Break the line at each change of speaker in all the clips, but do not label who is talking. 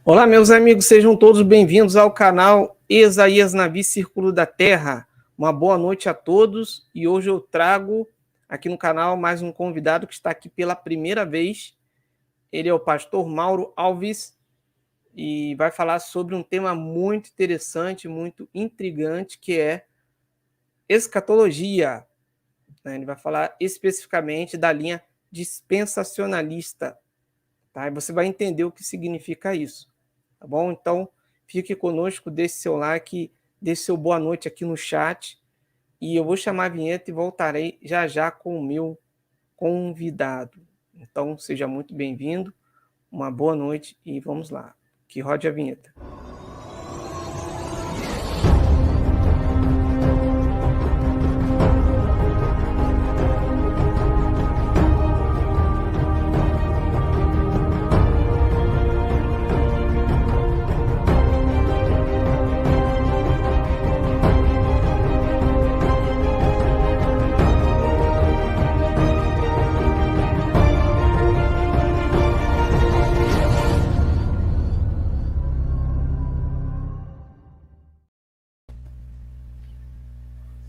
Olá, meus amigos, sejam todos bem-vindos ao canal Esaías Navi Círculo da Terra. Uma boa noite a todos e hoje eu trago aqui no canal mais um convidado que está aqui pela primeira vez. Ele é o pastor Mauro Alves e vai falar sobre um tema muito interessante, muito intrigante, que é escatologia. Ele vai falar especificamente da linha dispensacionalista, tá? E você vai entender o que significa isso. Tá bom? Então, fique conosco, deixe seu like, deixe seu boa noite aqui no chat. E eu vou chamar a vinheta e voltarei já já com o meu convidado. Então, seja muito bem-vindo, uma boa noite e vamos lá. Que rode a vinheta.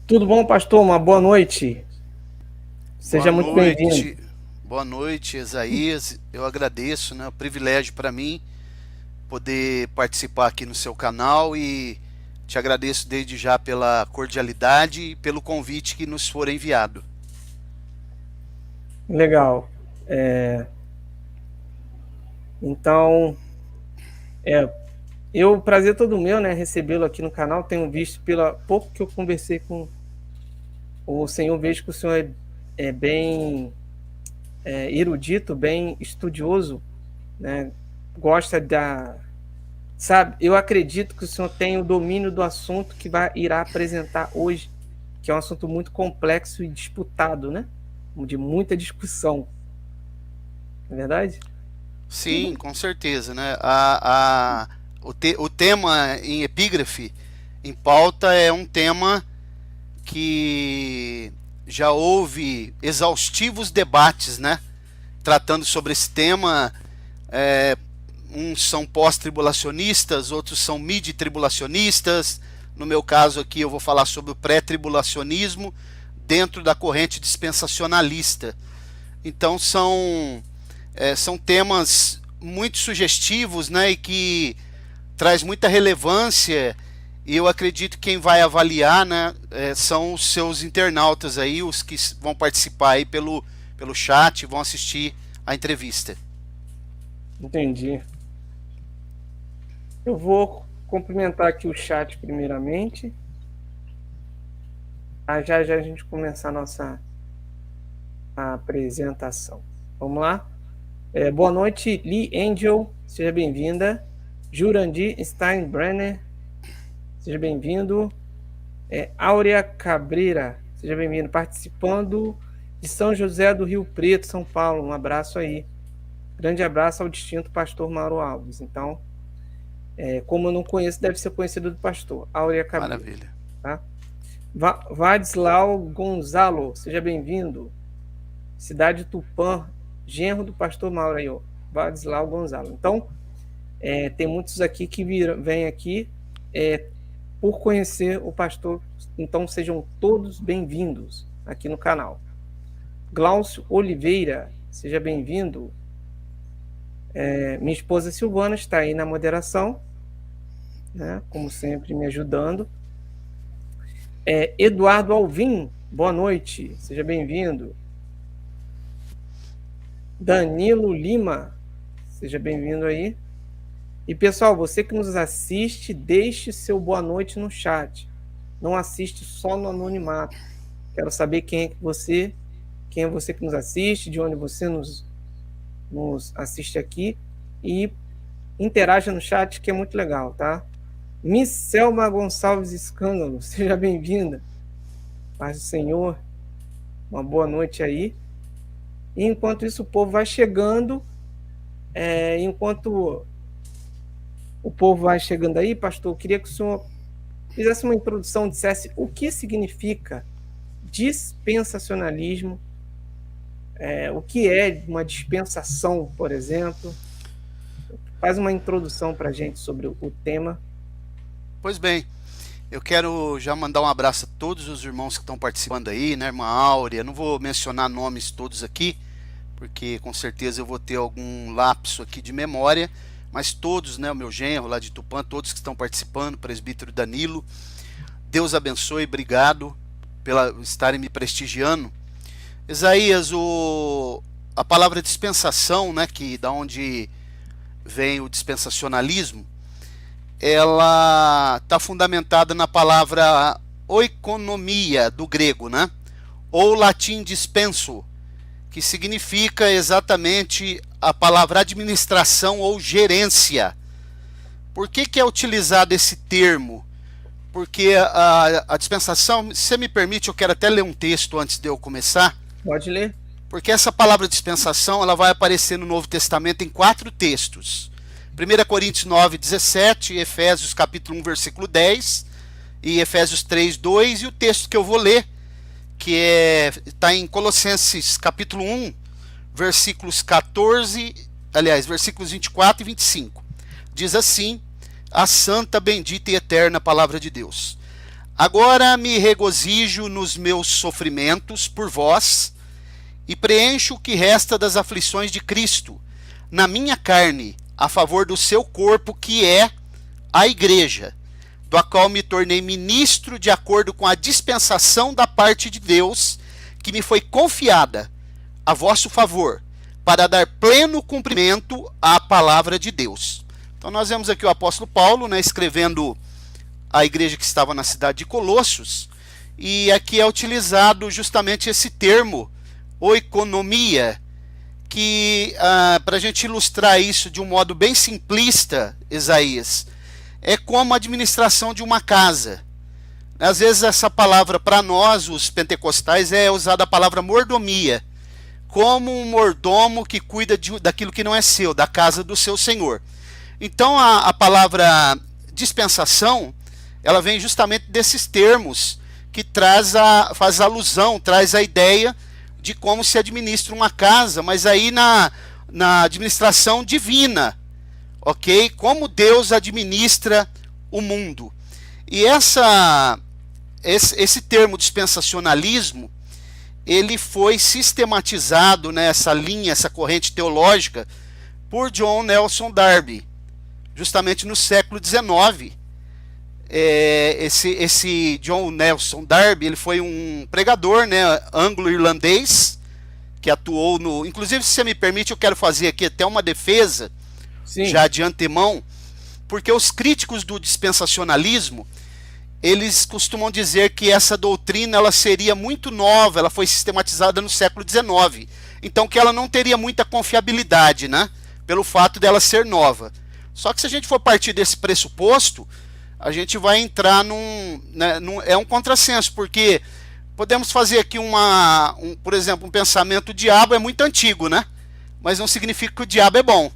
Tudo bom, pastor? Uma boa noite. Seja muito bem-vindo.
Boa noite, Esaías. Eu agradeço, né? É um privilégio para mim poder participar aqui no seu canal e te agradeço desde já pela cordialidade e pelo convite que nos for enviado.
Legal. Então, o prazer é todo meu, né? Recebê-lo aqui no canal. Tenho visto, pela pouco que eu conversei com o senhor, vejo que o senhor é bem erudito, bem estudioso, né? Gosta sabe, eu acredito que o senhor tem o domínio do assunto que irá apresentar hoje, que é um assunto muito complexo e disputado, né? De muita discussão. Não é verdade?
Sim, com certeza, né? O tema em epígrafe, em pauta, é um tema que já houve exaustivos debates, né? Tratando sobre esse tema. Uns são pós-tribulacionistas, outros são mid-tribulacionistas. No meu caso aqui eu vou falar sobre o pré-tribulacionismo dentro da corrente dispensacionalista. Então são temas muito sugestivos, né, e que traz muita relevância. E eu acredito que quem vai avaliar, né, são os seus internautas aí, os que vão participar aí pelo chat, vão assistir a entrevista.
Entendi. Eu vou cumprimentar aqui o chat primeiramente. Já a gente começar a nossa apresentação. Vamos lá? Boa noite, Lee Angel, seja bem-vinda. Jurandir Steinbrenner, seja bem-vindo. Áurea Cabreira, seja bem-vindo. Participando de São José do Rio Preto, São Paulo. Um abraço aí. Grande abraço ao distinto pastor Mauro Alves. Então, como eu não conheço, deve ser conhecido do pastor. Áurea Cabreira.
Maravilha.
Tá? Vadislau Gonzalo, seja bem-vindo. Cidade Tupã, genro do pastor Mauro aí, ó. Vadislau Gonzalo. Então, tem muitos aqui que vêm aqui por conhecer o pastor. Então, sejam todos bem-vindos aqui no canal. Glaucio Oliveira, seja bem-vindo. Minha esposa Silvana está aí na moderação, né, como sempre, me ajudando. Eduardo Alvim, boa noite, seja bem-vindo. Danilo Lima, seja bem-vindo aí. E, pessoal, você que nos assiste, deixe seu boa noite no chat. Não assiste só no anonimato. Quero saber quem é você que nos assiste, de onde você nos assiste aqui. E interaja no chat, que é muito legal, tá? Miss Selma Gonçalves Escândalo, seja bem-vinda. Paz do Senhor. Uma boa noite aí. E enquanto isso, o povo vai chegando. Enquanto o povo vai chegando aí, pastor, eu queria que o senhor fizesse uma introdução, dissesse o que significa dispensacionalismo, o que é uma dispensação, por exemplo. Faz uma introdução para a gente sobre o tema.
Pois bem, eu quero já mandar um abraço a todos os irmãos que estão participando aí, né, irmã Áurea? Não vou mencionar nomes todos aqui, porque com certeza eu vou ter algum lapso aqui de memória, mas todos, né, o meu genro lá de Tupã, todos que estão participando, presbítero Danilo, Deus abençoe, obrigado pela estarem me prestigiando. Isaías, a palavra dispensação, né, que da onde vem o dispensacionalismo, ela está fundamentada na palavra oikonomia do grego, né, ou latim dispenso, que significa exatamente a palavra administração ou gerência. Por que é utilizado esse termo? Porque a dispensação, se você me permite, eu quero até ler um texto antes de eu começar.
Pode ler.
Porque essa palavra dispensação, ela vai aparecer no Novo Testamento em 4 textos. 1 Coríntios 9, 17, Efésios capítulo 1, versículo 10, e Efésios 3, 2, e o texto que eu vou ler, que está em Colossenses capítulo 1, versículos 24 e 25. Diz assim, a santa, bendita e eterna palavra de Deus. Agora me regozijo nos meus sofrimentos por vós, e preencho o que resta das aflições de Cristo, na minha carne, a favor do seu corpo, que é a igreja, do qual me tornei ministro de acordo com a dispensação da parte de Deus, que me foi confiada a vosso favor, para dar pleno cumprimento à palavra de Deus. Então nós vemos aqui o apóstolo Paulo, né, escrevendo a igreja que estava na cidade de Colossos, e aqui é utilizado justamente esse termo, oikonomia, que para a gente ilustrar isso de um modo bem simplista, Isaías, é como a administração de uma casa. Às vezes essa palavra para nós, os pentecostais, é usada a palavra mordomia, como um mordomo que cuida daquilo que não é seu, da casa do seu senhor. Então a palavra dispensação, ela vem justamente desses termos que faz alusão, traz a ideia de como se administra uma casa, mas aí na administração divina, ok? Como Deus administra o mundo. E esse termo dispensacionalismo, ele foi sistematizado nessa linha, essa corrente teológica, por John Nelson Darby, justamente no século XIX. Esse John Nelson Darby, ele foi um pregador, né, anglo-irlandês, que atuou no... Inclusive, se você me permite, eu quero fazer aqui até uma defesa, sim, já de antemão, porque os críticos do dispensacionalismo, eles costumam dizer que essa doutrina ela seria muito nova, ela foi sistematizada no século XIX, então que ela não teria muita confiabilidade, né, pelo fato dela ser nova. Só que se a gente for partir desse pressuposto, a gente vai entrar é um contrassenso, porque podemos fazer aqui por exemplo, um pensamento: o diabo é muito antigo, né? Mas não significa que o diabo é bom.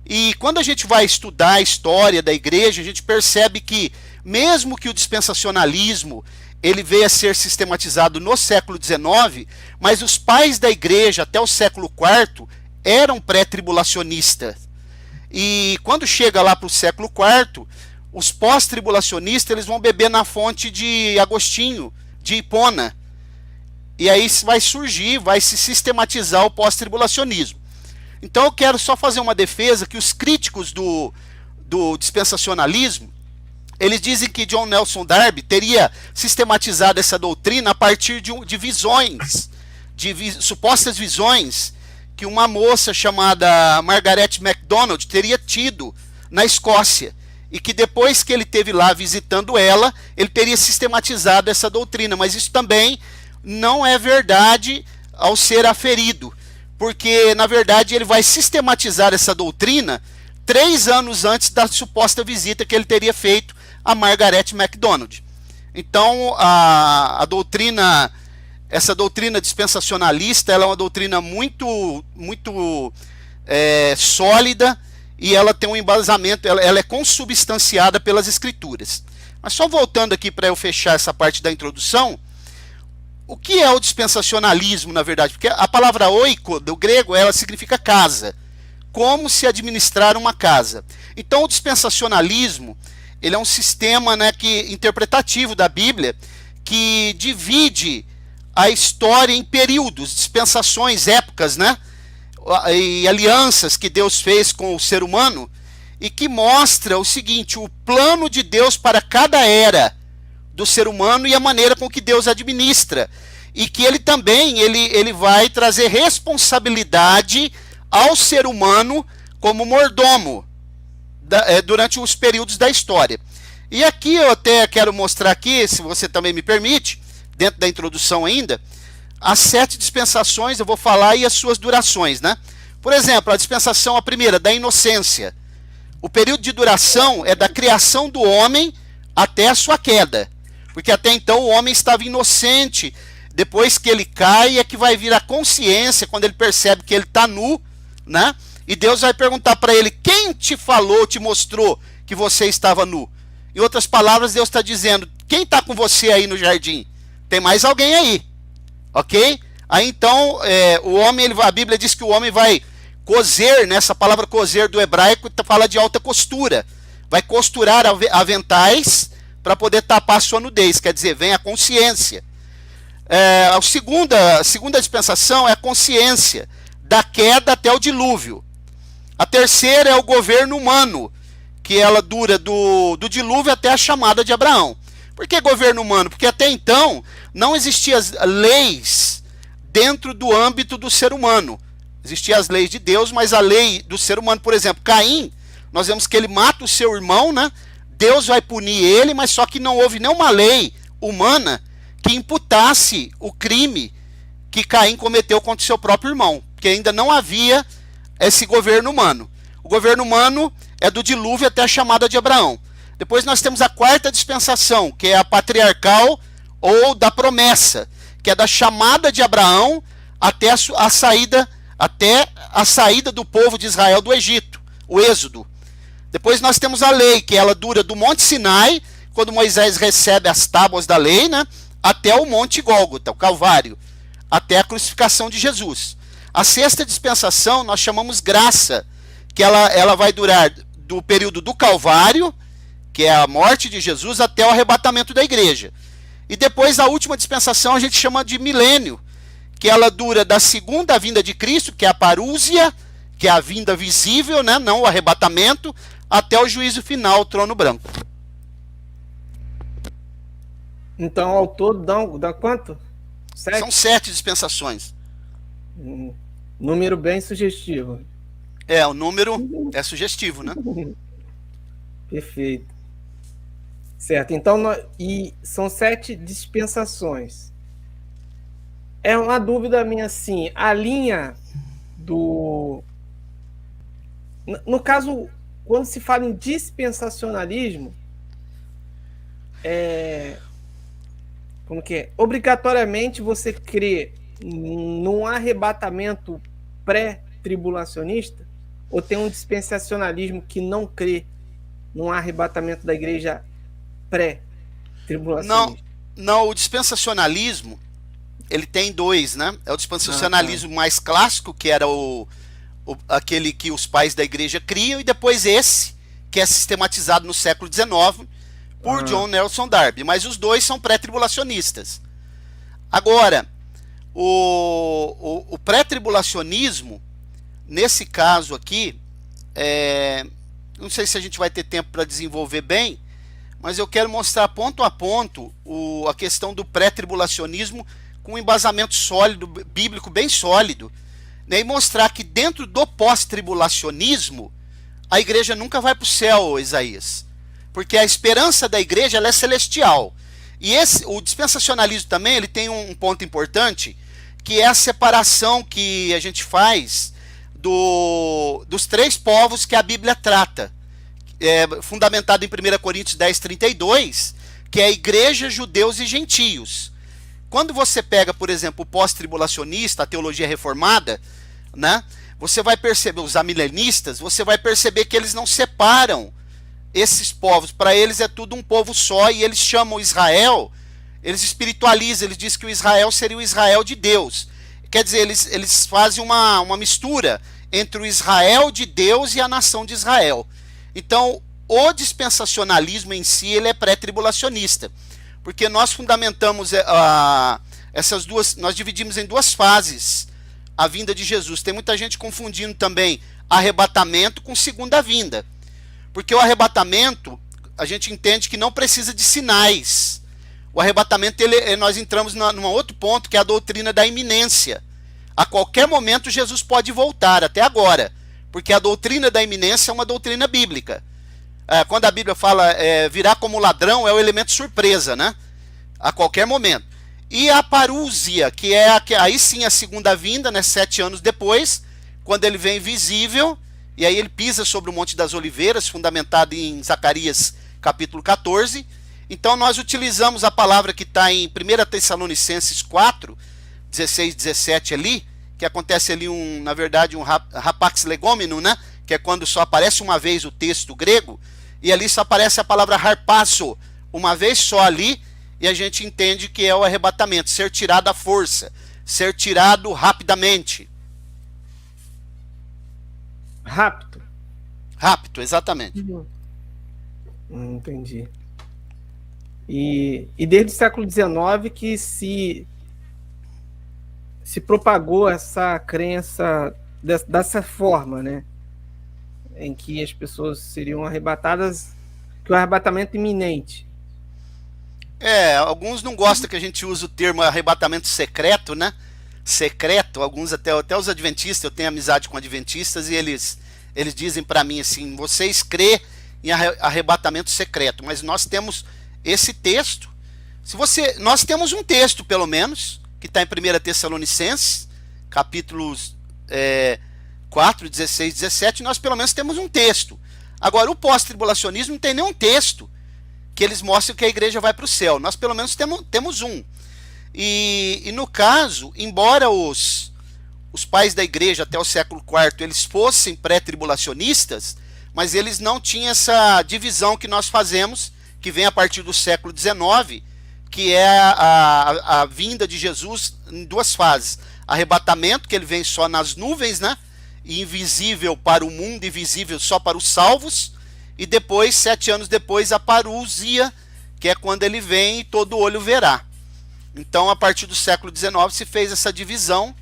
E quando a gente vai estudar a história da igreja, a gente percebe que, mesmo que o dispensacionalismo ele veio a ser sistematizado no século XIX, mas os pais da igreja até o século IV eram pré-tribulacionistas. E quando chega lá para o século IV, os pós-tribulacionistas eles vão beber na fonte de Agostinho, de Hipona. E aí vai se sistematizar o pós-tribulacionismo. Então eu quero só fazer uma defesa que os críticos do dispensacionalismo, eles dizem que John Nelson Darby teria sistematizado essa doutrina a partir de visões, supostas visões, que uma moça chamada Margaret MacDonald teria tido na Escócia, e que depois que ele esteve lá visitando ela, ele teria sistematizado essa doutrina, mas isso também não é verdade ao ser aferido, porque na verdade ele vai sistematizar essa doutrina 3 anos antes da suposta visita que ele teria feito a Margaret MacDonald. Então essa doutrina dispensacionalista, ela é uma doutrina muito sólida, e ela tem um embasamento, ela é consubstanciada pelas escrituras. Mas só voltando aqui para eu fechar essa parte da introdução, o que é o dispensacionalismo, na verdade? Porque a palavra oiko, do grego, ela significa casa, como se administrar uma casa. Então o dispensacionalismo, ele é um sistema, né, interpretativo da Bíblia, que divide a história em períodos, dispensações, épocas, né, e alianças que Deus fez com o ser humano, e que mostra o seguinte: o plano de Deus para cada era do ser humano e a maneira com que Deus administra, e que ele também ele vai trazer responsabilidade ao ser humano como mordomo durante os períodos da história. E aqui eu até quero mostrar aqui, se você também me permite, dentro da introdução ainda, as 7 dispensações, eu vou falar, e as suas durações, né? Por exemplo, a dispensação, a primeira, da inocência. O período de duração é da criação do homem até a sua queda, porque até então o homem estava inocente. Depois que ele cai é que vai vir a consciência, quando ele percebe que ele está nu, né? E Deus vai perguntar para ele: quem te falou, te mostrou que você estava nu? Em outras palavras, Deus está dizendo: quem está com você aí no jardim? Tem mais alguém aí, ok? Aí então, o homem, a Bíblia diz que o homem vai coser, nessa palavra coser do hebraico, fala de alta costura. Vai costurar aventais para poder tapar a sua nudez, quer dizer, vem a consciência. A segunda dispensação é a consciência, da queda até o dilúvio. A terceira é o governo humano, que ela dura do dilúvio até a chamada de Abraão. Por que governo humano? Porque até então não existiam leis dentro do âmbito do ser humano. Existiam as leis de Deus, mas a lei do ser humano, por exemplo, Caim, nós vemos que ele mata o seu irmão, né? Deus vai punir ele, mas só que não houve nenhuma lei humana que imputasse o crime que Caim cometeu contra o seu próprio irmão, porque ainda não havia esse governo humano. O governo humano é do dilúvio até a chamada de Abraão. Depois nós temos a quarta dispensação, que é a patriarcal ou da promessa, que é da chamada de Abraão até a saída do povo de Israel do Egito, o Êxodo. Depois nós temos a lei, que ela dura do Monte Sinai, quando Moisés recebe as tábuas da lei, né, até o Monte Gólgota, o Calvário, até a crucificação de Jesus. A sexta dispensação nós chamamos graça, que ela vai durar do período do Calvário, que é a morte de Jesus, até o arrebatamento da igreja. E depois a última dispensação a gente chama de milênio, que ela dura da segunda vinda de Cristo, que é a parúzia, que é a vinda visível, né, não o arrebatamento, até o juízo final, o trono branco.
Então, ao todo, dá quanto? 7?
São 7 dispensações.
Número bem sugestivo.
O número é sugestivo, né?
Perfeito. Certo, então, e são 7 dispensações. É uma dúvida minha, assim, a linha do... No caso, quando se fala em dispensacionalismo, como que é? Obrigatoriamente você crê num arrebatamento pré-tribulacionista? Ou tem um dispensacionalismo que não crê num arrebatamento da igreja pré-tribulacionista?
Não, o dispensacionalismo, ele tem 2, né? É o dispensacionalismo mais clássico, que era aquele que os pais da igreja criam, e depois esse, que é sistematizado no século XIX por John Nelson Darby. Mas os dois são pré-tribulacionistas. Agora, o pré-tribulacionismo, nesse caso aqui, não sei se a gente vai ter tempo para desenvolver bem, mas eu quero mostrar ponto a ponto a questão do pré-tribulacionismo com um embasamento sólido, bíblico bem sólido, né, e mostrar que dentro do pós-tribulacionismo a igreja nunca vai para o céu, Isaías, porque a esperança da igreja ela é celestial. E o dispensacionalismo também ele tem um ponto importante, que é a separação que a gente faz dos 3 povos que a Bíblia trata, fundamentado em 1 Coríntios 10:32, que é a igreja, judeus e gentios. Quando você pega, por exemplo, o pós-tribulacionista, a teologia reformada, né, você vai perceber, os amilenistas, você vai perceber que eles não separam esses povos. Para eles é tudo um povo só, e eles chamam Israel, eles espiritualizam, eles dizem que o Israel seria o Israel de Deus. Quer dizer, eles fazem uma mistura entre o Israel de Deus e a nação de Israel. Então, o dispensacionalismo em si, ele é pré-tribulacionista, porque nós fundamentamos essas duas, nós dividimos em duas fases a vinda de Jesus. Tem muita gente confundindo também arrebatamento com segunda vinda, porque o arrebatamento, a gente entende que não precisa de sinais. O arrebatamento, nós entramos num outro ponto, que é a doutrina da iminência. A qualquer momento Jesus pode voltar, até agora, porque a doutrina da iminência é uma doutrina bíblica. Quando a Bíblia fala virá como ladrão, é o elemento surpresa, né? A qualquer momento. E a parúzia, que é aí sim a segunda vinda, né? 7 anos depois, quando ele vem visível, e aí ele pisa sobre o Monte das Oliveiras, fundamentado em Zacarias capítulo 14. Então nós utilizamos a palavra que está em 1 Tessalonicenses 4, 16, 17 ali, que acontece ali na verdade um rapax legomeno, né? Que é quando só aparece uma vez o texto grego, e ali só aparece a palavra harpazo, uma vez só ali, e a gente entende que é o arrebatamento, ser tirado à força, ser tirado rapidamente.
Rápido.
Rápido, exatamente.
Entendi. E desde o século XIX que se propagou essa crença dessa forma, né? Em que as pessoas seriam arrebatadas, que o arrebatamento iminente.
Alguns não gostam que a gente use o termo arrebatamento secreto, né? Secreto, alguns até os adventistas, eu tenho amizade com adventistas, e eles dizem para mim assim, vocês crê em arrebatamento secreto, mas nós temos esse texto. Nós temos um texto, pelo menos, que está em 1 Tessalonicenses, capítulos 4, 16, 17, nós pelo menos temos um texto. Agora, o pós-tribulacionismo não tem nenhum texto que eles mostram que a igreja vai para o céu. Nós pelo menos temos um. E no caso, embora os pais da igreja até o século IV eles fossem pré-tribulacionistas, mas eles não tinham essa divisão que nós fazemos, que vem a partir do século XIX, que é a vinda de Jesus em duas fases. Arrebatamento, que ele vem só nas nuvens, né? Invisível para o mundo e visível só para os salvos. E depois, 7 anos depois, a parúzia, que é quando ele vem e todo olho verá. Então, a partir do século XIX se fez essa divisão.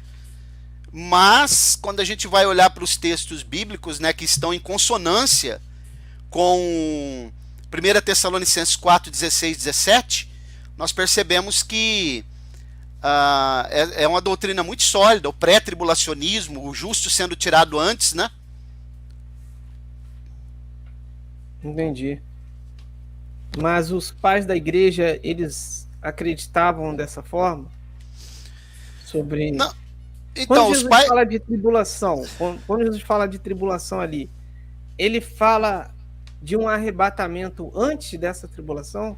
Mas, quando a gente vai olhar para os textos bíblicos, né, que estão em consonância com 1 Tessalonicenses 4, 16, 17, nós percebemos que é uma doutrina muito sólida, o pré-tribulacionismo, o justo sendo tirado antes, né?
Entendi. Mas os pais da igreja, eles acreditavam dessa forma? Sobre...
Não. Então,
quando Jesus fala de tribulação, quando Jesus fala de tribulação ali, ele fala de um arrebatamento antes dessa tribulação?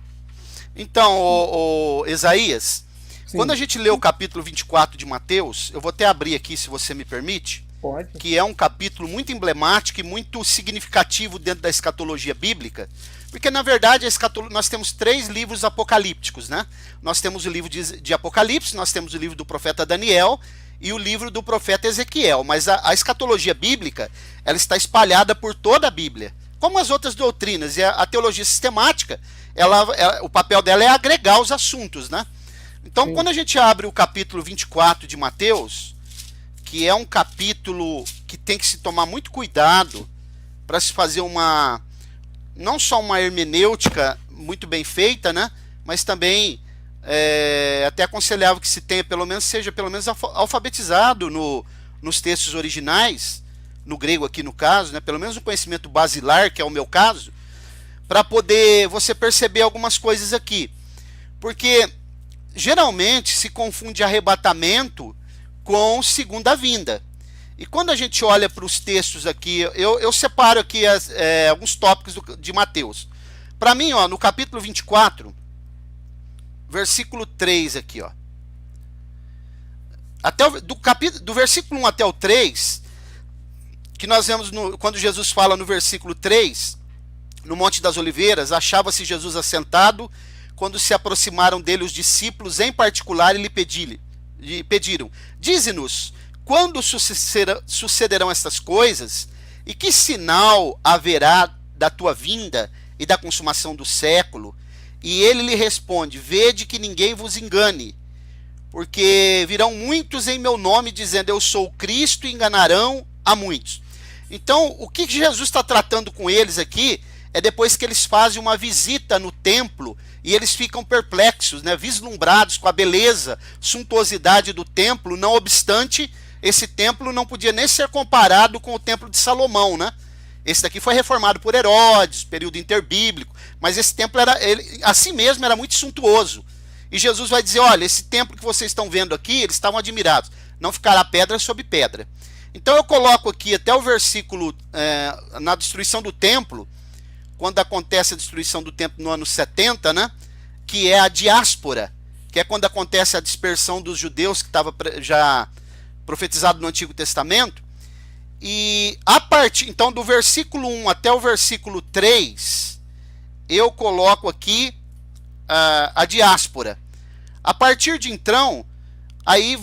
Então, Isaías,
Sim.
Quando a gente lê o capítulo 24 de Mateus, eu vou até abrir aqui, se você me permite.
Pode.
Que é um capítulo muito emblemático e muito significativo dentro da escatologia bíblica, porque na verdade nós temos 3 livros apocalípticos, né? Nós temos o livro de Apocalipse, nós temos o livro do profeta Daniel e o livro do profeta Ezequiel, mas a escatologia bíblica, ela está espalhada por toda a Bíblia, como as outras doutrinas, e a teologia sistemática, o papel dela é agregar os assuntos, né? Então, quando a gente abre o capítulo 24 de Mateus, que é um capítulo que tem que se tomar muito cuidado para se fazer não só uma hermenêutica muito bem feita, né, mas também até aconselhável que se tenha seja pelo menos alfabetizado nos textos originais, no grego aqui no caso, né, pelo menos um conhecimento basilar, que é o meu caso, para poder você perceber algumas coisas aqui. Porque geralmente se confunde arrebatamento com segunda vinda. E quando a gente olha para os textos aqui, eu separo aqui alguns tópicos de Mateus. Para mim, ó, no capítulo 24, versículo 3 aqui, ó. Do versículo 1 até o 3, que nós vemos quando Jesus fala no versículo 3, no Monte das Oliveiras, achava-se Jesus assentado, quando se aproximaram dele os discípulos em particular e lhe pediram: dize-nos, quando sucederão estas coisas? E que sinal haverá da tua vinda e da consumação do século? E ele lhe responde: vede que ninguém vos engane, porque virão muitos em meu nome dizendo eu sou o Cristo, e enganarão a muitos. Então, o que Jesus está tratando com eles aqui é depois que eles fazem uma visita no templo e eles ficam perplexos, né, vislumbrados com a beleza, suntuosidade do templo. Não obstante, esse templo não podia nem ser comparado com o templo de Salomão, né? Esse daqui foi reformado por Herodes, período interbíblico, mas esse templo assim mesmo era muito suntuoso. E Jesus vai dizer: olha, esse templo que vocês estão vendo aqui, eles estavam admirados, não ficará pedra sobre pedra. Então eu coloco aqui até o versículo na destruição do templo, quando acontece a destruição do templo no ano 70, né, que é a diáspora, que é quando acontece a dispersão dos judeus, que estava já profetizado no Antigo Testamento. E a partir então do versículo 1 até o versículo 3, eu coloco aqui a diáspora. A partir de então, aí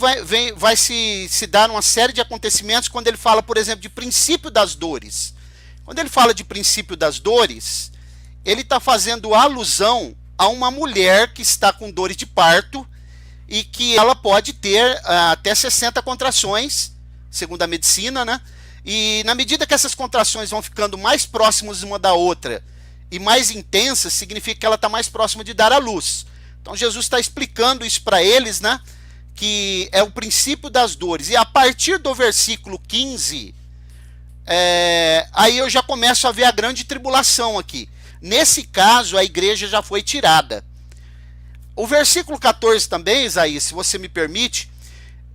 vai se dar uma série de acontecimentos quando ele fala, por exemplo, de princípio das dores. Quando ele fala de princípio das dores, ele está fazendo alusão a uma mulher que está com dores de parto e que ela pode ter até 60 contrações, segundo a medicina, né? E na medida que essas contrações vão ficando mais próximas uma da outra e mais intensas, significa que ela está mais próxima de dar à luz. Então Jesus está explicando isso para eles, né? Que é o princípio das dores. E a partir do versículo 15, aí eu já começo a ver a grande tribulação aqui. Nesse caso, a igreja já foi tirada. O versículo 14 também, Isaías, se você me permite,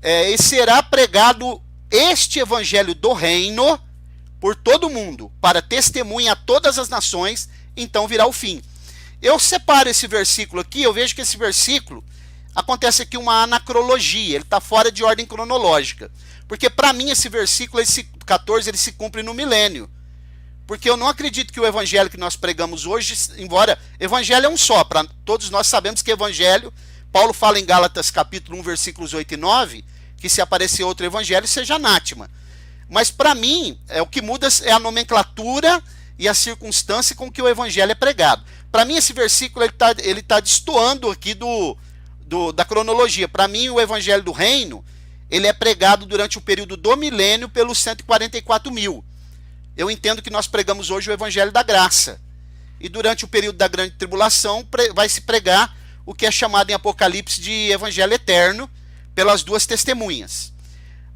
e será pregado este evangelho do reino por todo mundo, para testemunha a todas as nações, então virá o fim. Eu separo esse versículo aqui, eu vejo que esse versículo acontece aqui uma anacrologia, ele está fora de ordem cronológica. Porque para mim esse versículo, esse 14, ele se cumpre no milênio. Porque eu não acredito que o evangelho que nós pregamos hoje, embora evangelho é um só, para todos nós sabemos que evangelho, Paulo fala em Gálatas capítulo 1, versículos 8 e 9, que se aparecer outro evangelho seja anátema. Mas para mim, o que muda é a nomenclatura e a circunstância com que o evangelho é pregado. Para mim esse versículo ele tá destoando aqui da cronologia. Para mim o evangelho do reino, ele é pregado durante o período do milênio pelos 144 mil. Eu entendo que nós pregamos hoje o evangelho da graça. E durante o período da grande tribulação vai se pregar o que é chamado em Apocalipse de evangelho eterno pelas duas testemunhas.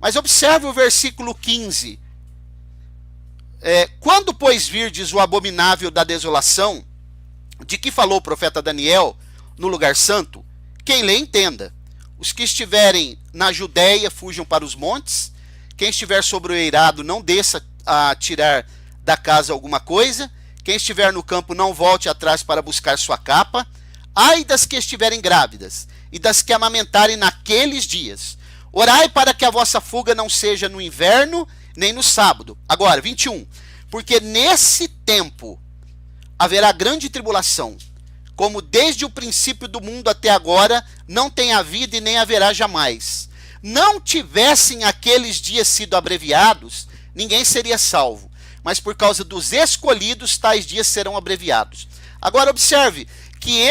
Mas observe o versículo 15. Quando, pois, virdes o abominável da desolação, de que falou o profeta Daniel no lugar santo, quem lê entenda. Os que estiverem na Judéia fujam para os montes, quem estiver sobre o eirado não desça a tirar da casa alguma coisa, quem estiver no campo não volte atrás para buscar sua capa. Ai das que estiverem grávidas e das que amamentarem naqueles dias. Orai para que a vossa fuga não seja no inverno nem no sábado. Agora, 21. Porque nesse tempo haverá grande tribulação, como desde o princípio do mundo até agora não tem havido e nem haverá jamais. Não tivessem aqueles dias sido abreviados, ninguém seria salvo. Mas por causa dos escolhidos, tais dias serão abreviados. Agora observe que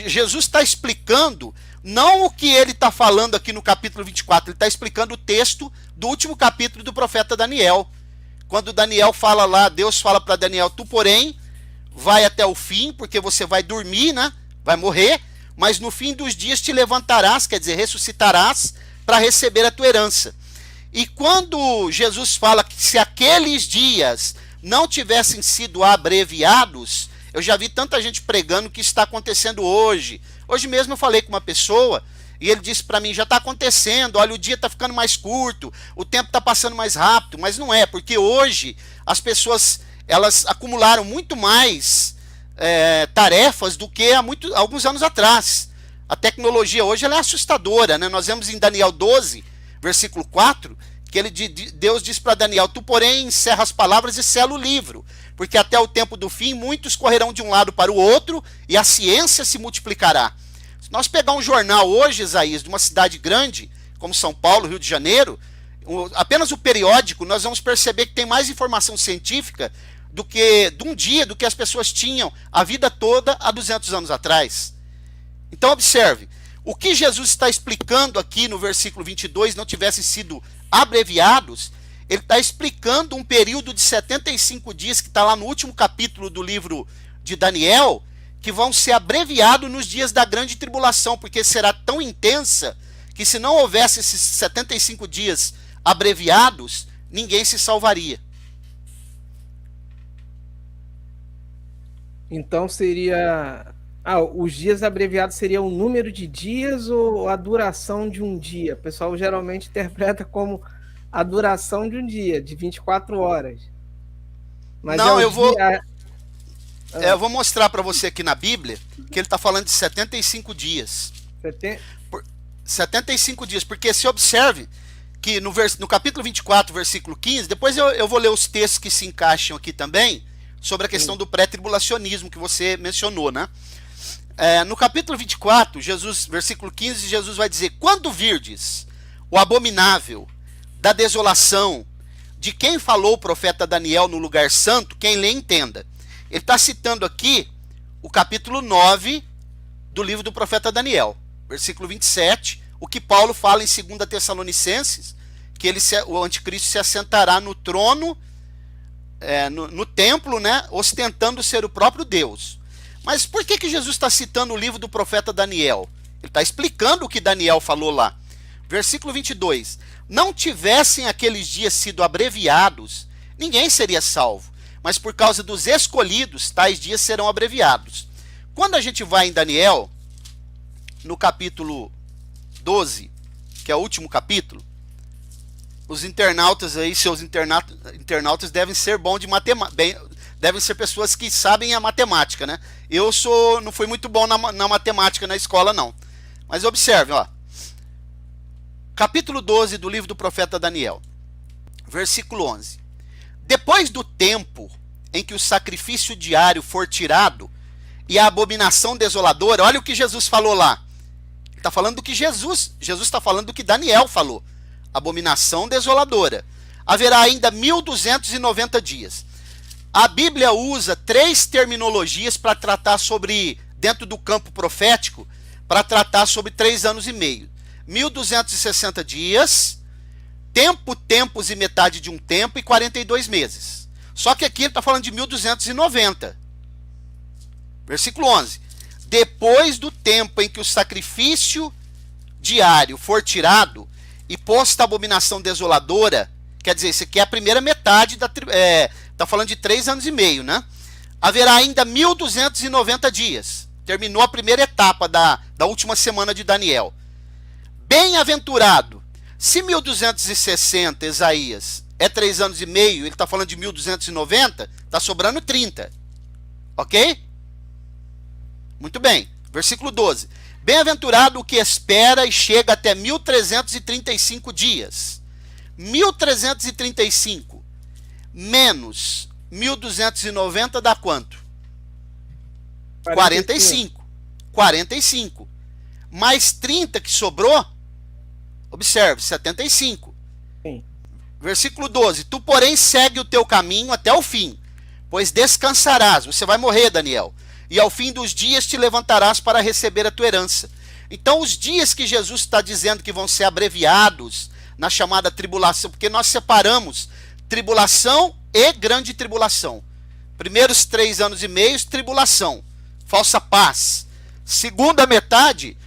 Jesus está explicando não o que ele está falando aqui no capítulo 24, ele está explicando o texto do último capítulo do profeta Daniel. Quando Daniel fala lá, Deus fala para Daniel: tu, porém, vai até o fim, porque você vai dormir, né? Vai morrer, mas no fim dos dias te levantarás, quer dizer, ressuscitarás para receber a tua herança. E quando Jesus fala que se aqueles dias não tivessem sido abreviados, eu já vi tanta gente pregando que está acontecendo hoje. Hoje mesmo eu falei com uma pessoa e ele disse para mim: já está acontecendo, olha, o dia está ficando mais curto, o tempo está passando mais rápido. Mas não é, porque hoje as pessoas elas acumularam muito mais tarefas do que há alguns anos atrás. A tecnologia hoje ela é assustadora, né? Nós vemos em Daniel 12, versículo 4, que Deus diz para Daniel: tu, porém, encerra as palavras e sela o livro, porque até o tempo do fim muitos correrão de um lado para o outro e a ciência se multiplicará. Se nós pegar um jornal hoje, Isaías, de uma cidade grande, como São Paulo, Rio de Janeiro, apenas o periódico, nós vamos perceber que tem mais informação científica do que de um dia, do que as pessoas tinham a vida toda há 200 anos atrás. Então observe, o que Jesus está explicando aqui no versículo 22 não tivessem sido abreviados, ele está explicando um período de 75 dias que está lá no último capítulo do livro de Daniel, que vão ser abreviados nos dias da grande tribulação, porque será tão intensa que se não houvesse esses 75 dias abreviados, ninguém se salvaria.
Então seria... os dias abreviados seria o número de dias ou a duração de um dia? O pessoal geralmente interpreta como a duração de um dia, de 24 horas. Mas
não,
é
eu vou mostrar para você aqui na Bíblia que ele está falando de 75 dias. 75 dias, porque se observe que no capítulo 24, versículo 15, depois eu vou ler os textos que se encaixam aqui também, sobre a questão do pré-tribulacionismo que você mencionou, né? No capítulo 24, versículo 15, Jesus vai dizer: quando virdes o abominável da desolação, de quem falou o profeta Daniel no lugar santo, quem lê entenda. Ele está citando aqui o capítulo 9 do livro do profeta Daniel, versículo 27, o que Paulo fala em 2 Tessalonicenses, que o anticristo se assentará no trono, no templo, né, ostentando ser o próprio Deus. Mas por que Jesus está citando o livro do profeta Daniel? Ele está explicando o que Daniel falou lá. Versículo 22. Não tivessem aqueles dias sido abreviados, ninguém seria salvo. Mas por causa dos escolhidos, tais dias serão abreviados. Quando a gente vai em Daniel, no capítulo 12, que é o último capítulo, os internautas aí, seus internautas devem ser bons de matemática, devem ser pessoas que sabem a matemática, né? Eu não fui muito bom na matemática na escola, não. Mas observe, ó. Capítulo 12 do livro do profeta Daniel, versículo 11. Depois do tempo em que o sacrifício diário for tirado e a abominação desoladora, olha o que Jesus falou lá. Ele está falando do que Jesus está falando do que Daniel falou. Abominação desoladora. Haverá ainda 1290 dias. A Bíblia usa 3 terminologias para tratar sobre, dentro do campo profético, para tratar sobre 3 anos e meio. 1260 dias, tempos e metade de um tempo e 42 meses. Só que aqui ele está falando de 1290. Versículo 11. Depois do tempo em que o sacrifício diário for tirado e posta a abominação desoladora, quer dizer, isso aqui é a primeira metade está falando de 3 anos e meio, né? Haverá ainda 1290 dias. Terminou a primeira etapa da última semana de Daniel. Bem-aventurado. Se 1260, Isaías, é 3 anos e meio, ele está falando de 1290, está sobrando 30. Ok? Muito bem. Versículo 12. Bem-aventurado o que espera e chega até 1335 dias. 1335 menos 1290 dá quanto? 45. 45. Mais 30 que sobrou, observe, 75.
Sim.
Versículo 12. Tu, porém, segue o teu caminho até o fim, pois descansarás. Você vai morrer, Daniel. E ao fim dos dias te levantarás para receber a tua herança. Então, os dias que Jesus está dizendo que vão ser abreviados na chamada tribulação, porque nós separamos tribulação e grande tribulação. Primeiros 3 anos e meio, tribulação, falsa paz. Segunda metade,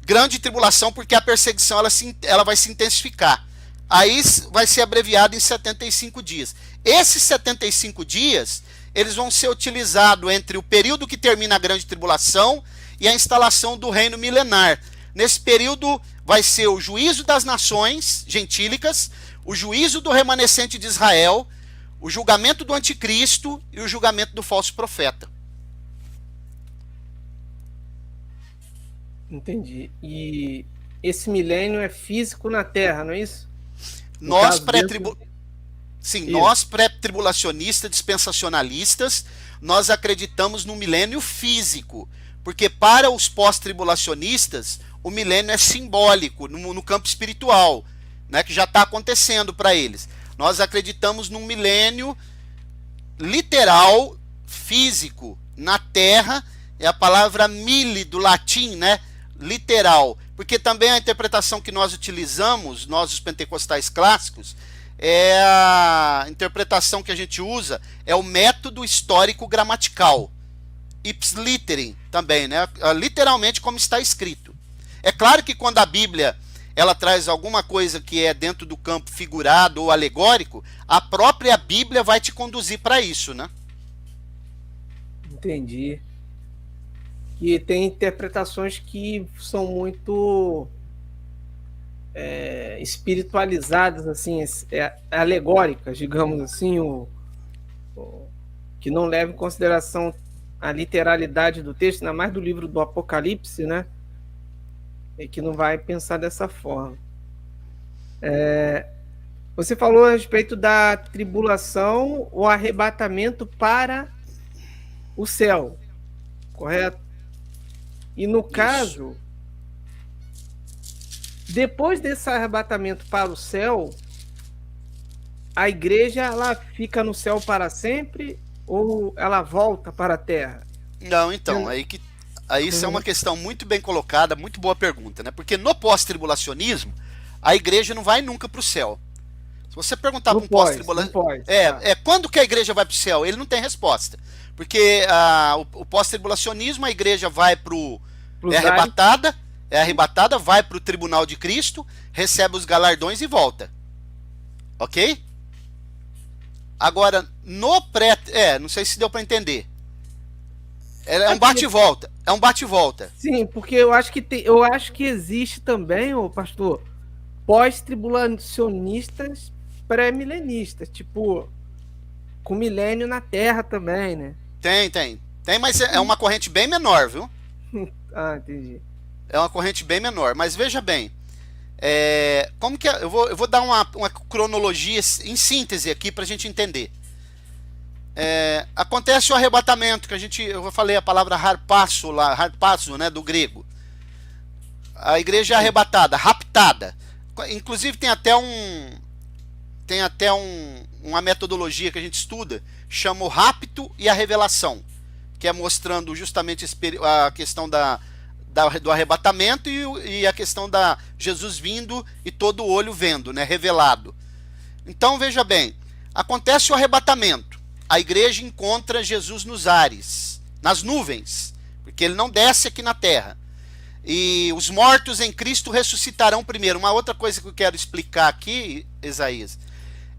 grande tribulação, porque a perseguição ela vai se intensificar. Aí vai ser abreviado em 75 dias. Esses 75 dias, eles vão ser utilizados entre o período que termina a grande tribulação e a instalação do reino milenar. Nesse período vai ser o juízo das nações gentílicas, o juízo do remanescente de Israel, o julgamento do anticristo e o julgamento do falso profeta.
Entendi. E esse milênio é físico na Terra, não é isso?
Nós pré-tribulacionistas, dispensacionalistas, nós acreditamos no milênio físico, porque para os pós-tribulacionistas, o milênio é simbólico no campo espiritual, né, que já está acontecendo para eles. Nós acreditamos num milênio literal, físico, na Terra. É a palavra mille do latim, né, literal, porque também a interpretação que nós utilizamos, nós os pentecostais clássicos, é a interpretação que a gente usa, é o método histórico gramatical, ips literim também, né, literalmente como está escrito. É claro que quando a Bíblia ela traz alguma coisa que é dentro do campo figurado ou alegórico, a própria Bíblia vai te conduzir para isso, né?
Entendi. E tem interpretações que são muito espiritualizadas, assim, alegóricas, digamos assim, que não levam em consideração a literalidade do texto, ainda mais do livro do Apocalipse, né? E que não vai pensar dessa forma. Você falou a respeito da tribulação, o arrebatamento para o céu, correto? E no caso, depois desse arrebatamento para o céu, a igreja ela fica no céu para sempre ou ela volta para a terra?
Não, então, aí isso é uma questão muito bem colocada, muito boa pergunta, né? Porque no pós-tribulacionismo, a igreja não vai nunca para o céu. Se você perguntar para um pós-tribulacionista, quando que a igreja vai para o céu? Ele não tem resposta. Porque o pós-tribulacionismo, a igreja vai é arrebatada, vai para o tribunal de Cristo, recebe os galardões e volta. Ok? Agora, não sei se deu para entender. É um bate-volta. É um bate-volta.
Sim, porque eu acho que existe também, ô pastor, pós-tribulacionistas pré-milenistas, tipo, com milênio na Terra também, né?
Tem, mas é uma corrente bem menor, viu?
Entendi.
É uma corrente bem menor, mas veja bem, como que eu vou dar uma cronologia em síntese aqui para a gente entender. Acontece o arrebatamento, que eu falei a palavra harpazo, né, do grego. A igreja é arrebatada, raptada. Inclusive tem até uma metodologia que a gente estuda, chama o rapto e a revelação, que é mostrando justamente a questão do arrebatamento e a questão da Jesus vindo e todo olho vendo, né, revelado. Então veja bem, acontece o arrebatamento, a igreja encontra Jesus nos ares, nas nuvens, porque ele não desce aqui na terra. E os mortos em Cristo ressuscitarão primeiro. Uma outra coisa que eu quero explicar aqui, Isaías,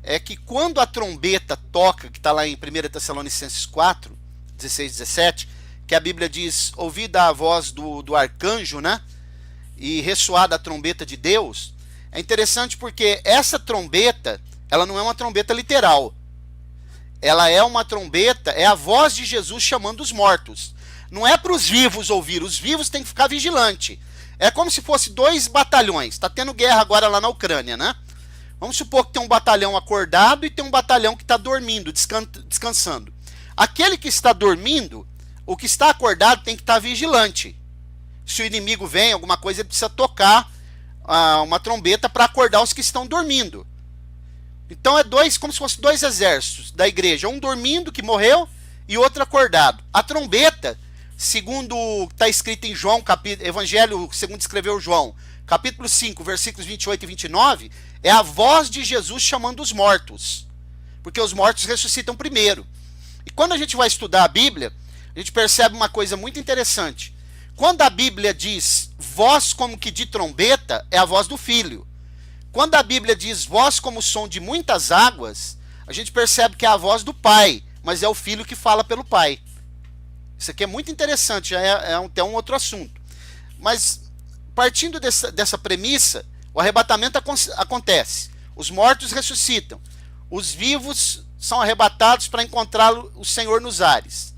é que quando a trombeta toca, que está lá em 1 Tessalonicenses 4, 16, 17, que a Bíblia diz, ouvida a voz do arcanjo, né, e ressoada a trombeta de Deus, é interessante porque essa trombeta, ela não é uma trombeta literal. Ela é uma trombeta, é a voz de Jesus chamando os mortos. Não é para os vivos ouvir, os vivos têm que ficar vigilante. É como se fosse 2 batalhões. Está tendo guerra agora lá na Ucrânia, né? Vamos supor que tem um batalhão acordado e tem um batalhão que está dormindo, descansando. Aquele que está dormindo, o que está acordado tem que estar vigilante. Se o inimigo vem, alguma coisa, ele precisa tocar uma trombeta para acordar os que estão dormindo. Então como se fossem 2 exércitos da igreja, um dormindo, que morreu, e outro acordado. A trombeta, segundo está escrito em João, Evangelho segundo escreveu João, capítulo 5, versículos 28 e 29, é a voz de Jesus chamando os mortos, porque os mortos ressuscitam primeiro. E quando a gente vai estudar a Bíblia, a gente percebe uma coisa muito interessante. Quando a Bíblia diz voz como que de trombeta, é a voz do Filho. Quando a Bíblia diz voz como o som de muitas águas, a gente percebe que é a voz do Pai, mas é o Filho que fala pelo Pai. Isso aqui é muito interessante, já é até um outro assunto. Mas, partindo dessa premissa, o arrebatamento acontece. Os mortos ressuscitam. Os vivos são arrebatados para encontrar o Senhor nos ares.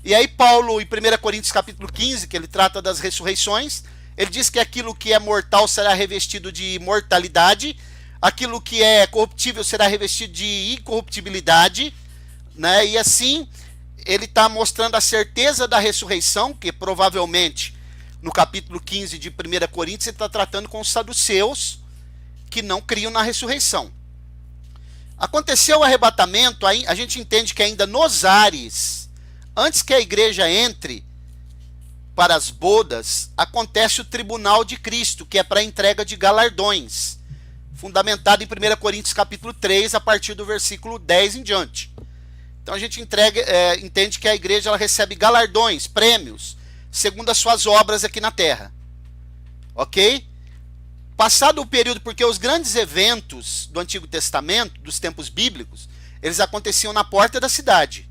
E aí Paulo, em 1 Coríntios capítulo 15, que ele trata das ressurreições, ele diz que aquilo que é mortal será revestido de imortalidade, aquilo que é corruptível será revestido de incorruptibilidade, né? E assim ele está mostrando a certeza da ressurreição, que provavelmente no capítulo 15 de 1 Coríntios, ele está tratando com os saduceus que não criam na ressurreição. Aconteceu o arrebatamento, aí a gente entende que ainda nos ares, antes que a igreja entre para as bodas, acontece o tribunal de Cristo, que é para a entrega de galardões, fundamentado em 1 Coríntios capítulo 3, a partir do versículo 10 em diante. Então a gente entende que a igreja ela recebe galardões, prêmios, segundo as suas obras aqui na terra. Ok? Passado o período, porque os grandes eventos do Antigo Testamento, dos tempos bíblicos, eles aconteciam na porta da cidade.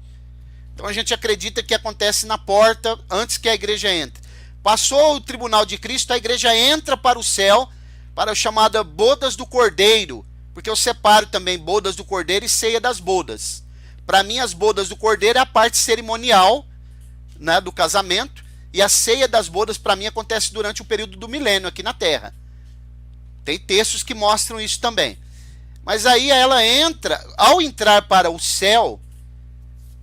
Então a gente acredita que acontece na porta antes que a igreja entre. Passou o tribunal de Cristo, a igreja entra para o céu, para a chamada bodas do Cordeiro, porque eu separo também bodas do Cordeiro e ceia das bodas. Para mim, as bodas do Cordeiro é a parte cerimonial, né, do casamento, e a ceia das bodas, para mim, acontece durante o período do milênio aqui na Terra. Tem textos que mostram isso também. Mas aí ela entra, ao entrar para o céu,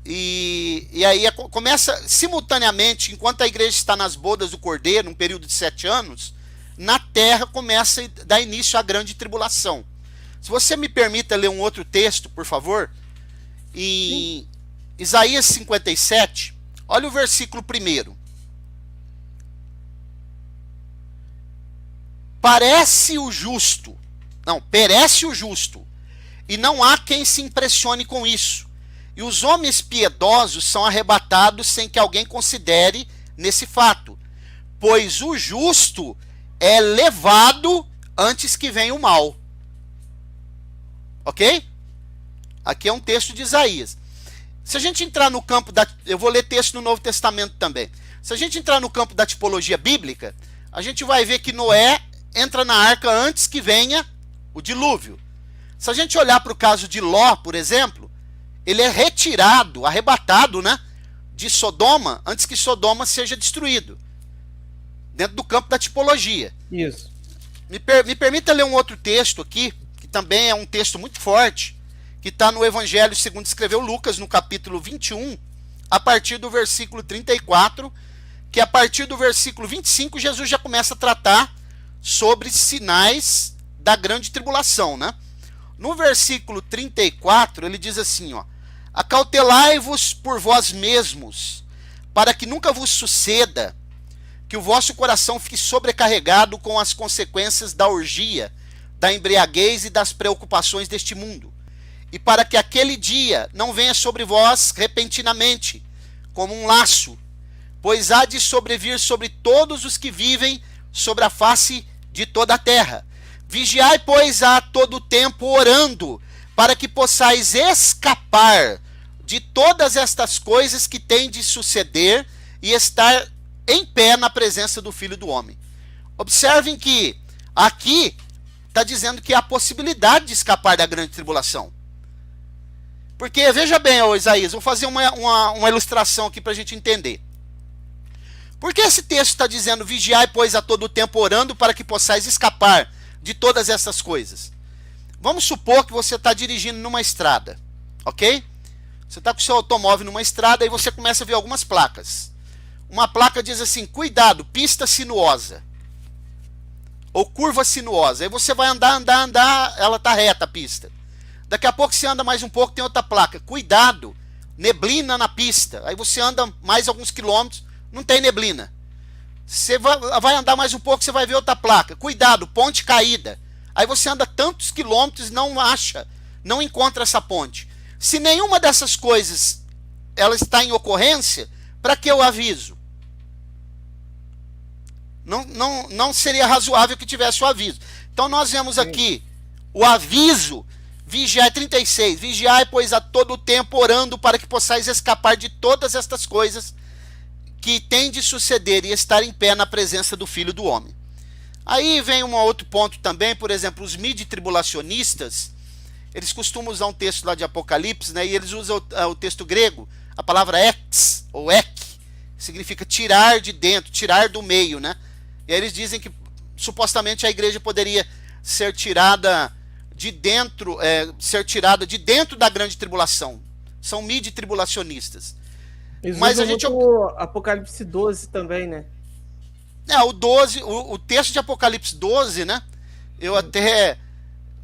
e aí começa simultaneamente, enquanto a igreja está nas bodas do Cordeiro, num período de 7 anos, na terra começa a dar início à grande tribulação. Se você me permita ler um outro texto, por favor, em Isaías 57, olha o versículo 1. Perece o justo, e não há quem se impressione com isso. E os homens piedosos são arrebatados sem que alguém considere nesse fato. Pois o justo é levado antes que venha o mal. Ok? Aqui é um texto de Isaías. Se a gente entrar no campo da... Eu vou ler texto no Novo Testamento também. Se a gente entrar no campo da tipologia bíblica, a gente vai ver que Noé entra na arca antes que venha o dilúvio. Se a gente olhar para o caso de Ló, por exemplo, ele é retirado, arrebatado, né, de Sodoma antes que Sodoma seja destruído. Dentro do campo da tipologia.
Isso.
Me permita ler um outro texto aqui, que também é um texto muito forte, que está no Evangelho segundo escreveu Lucas, no capítulo 21, a partir do versículo 34, que a partir do versículo 25, Jesus já começa a tratar sobre sinais da grande tribulação, né? No versículo 34, ele diz assim, ó: acautelai-vos por vós mesmos, para que nunca vos suceda que o vosso coração fique sobrecarregado com as consequências da orgia, da embriaguez e das preocupações deste mundo, e para que aquele dia não venha sobre vós repentinamente, como um laço, pois há de sobrevir sobre todos os que vivem sobre a face de toda a terra. Vigiai, pois, a todo tempo orando, para que possais escapar de todas estas coisas que têm de suceder e estar em pé na presença do Filho do Homem. Observem que aqui está dizendo que há possibilidade de escapar da grande tribulação. Porque, veja bem, Isaías, vou fazer uma ilustração aqui para a gente entender. Por que esse texto está dizendo, vigiai, pois, a todo tempo orando, para que possais escapar de todas essas coisas? Vamos supor que você está dirigindo numa estrada, ok? Você está com o seu automóvel numa estrada e você começa a ver algumas placas. Uma placa diz assim, cuidado, pista sinuosa. Ou curva sinuosa. Aí você vai andar, ela está reta a pista. Daqui a pouco você anda mais um pouco, tem outra placa. Cuidado, neblina na pista. Aí você anda mais alguns quilômetros, não tem neblina. Você vai andar mais um pouco, você vai ver outra placa. Cuidado, ponte caída. Aí você anda tantos quilômetros e não acha, não encontra essa ponte. Se nenhuma dessas coisas ela está em ocorrência, para que eu aviso? Não seria razoável que tivesse o aviso. Então nós vemos aqui o aviso, vigiai 36, vigiai, pois a todo tempo orando para que possais escapar de todas estas coisas que tem de suceder e estar em pé na presença do Filho do Homem. Aí vem um outro ponto também, por exemplo, os midi-tribulacionistas, eles costumam usar um texto lá de Apocalipse, né, e eles usam o texto grego, a palavra ex, ou ek, significa tirar de dentro, tirar do meio, né? E aí eles dizem que supostamente a igreja poderia ser tirada de dentro, da grande tribulação. São midi-tribulacionistas.
Eles
Mas
usam
a gente
muito o Apocalipse 12 também, né?
O 12, o texto de Apocalipse 12, né? Eu até,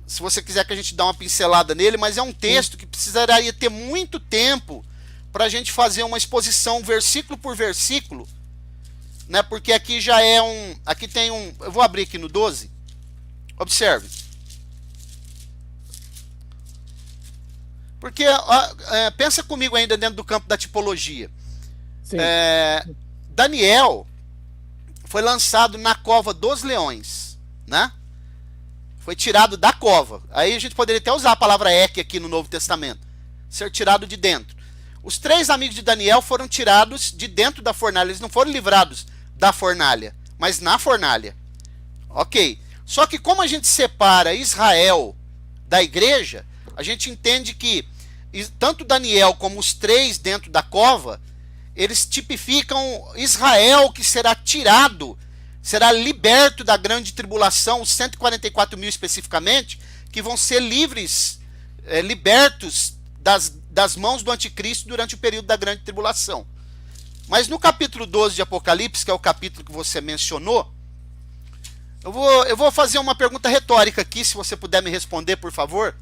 se você quiser que a gente dê uma pincelada nele, mas é um texto que precisaria ter muito tempo para a gente fazer uma exposição versículo por versículo, né? Porque aqui já é aqui tem eu vou abrir aqui no 12, observe. Porque, pensa comigo ainda dentro do campo da tipologia.
Sim.
Daniel foi lançado na cova dos leões, né? Foi tirado da cova. Aí a gente poderia até usar a palavra eque aqui no Novo Testamento. Ser tirado de dentro. Os 3 amigos de Daniel foram tirados de dentro da fornalha. Eles não foram livrados da fornalha, mas na fornalha. Ok. Só que como a gente separa Israel da igreja, a gente entende que tanto Daniel como os 3 dentro da cova, eles tipificam Israel, que será tirado, será liberto da grande tribulação, os 144 mil especificamente, que vão ser livres, libertos das mãos do anticristo durante o período da grande tribulação. Mas no capítulo 12 de Apocalipse, que é o capítulo que você mencionou, eu vou fazer uma pergunta retórica aqui, se você puder me responder, por favor.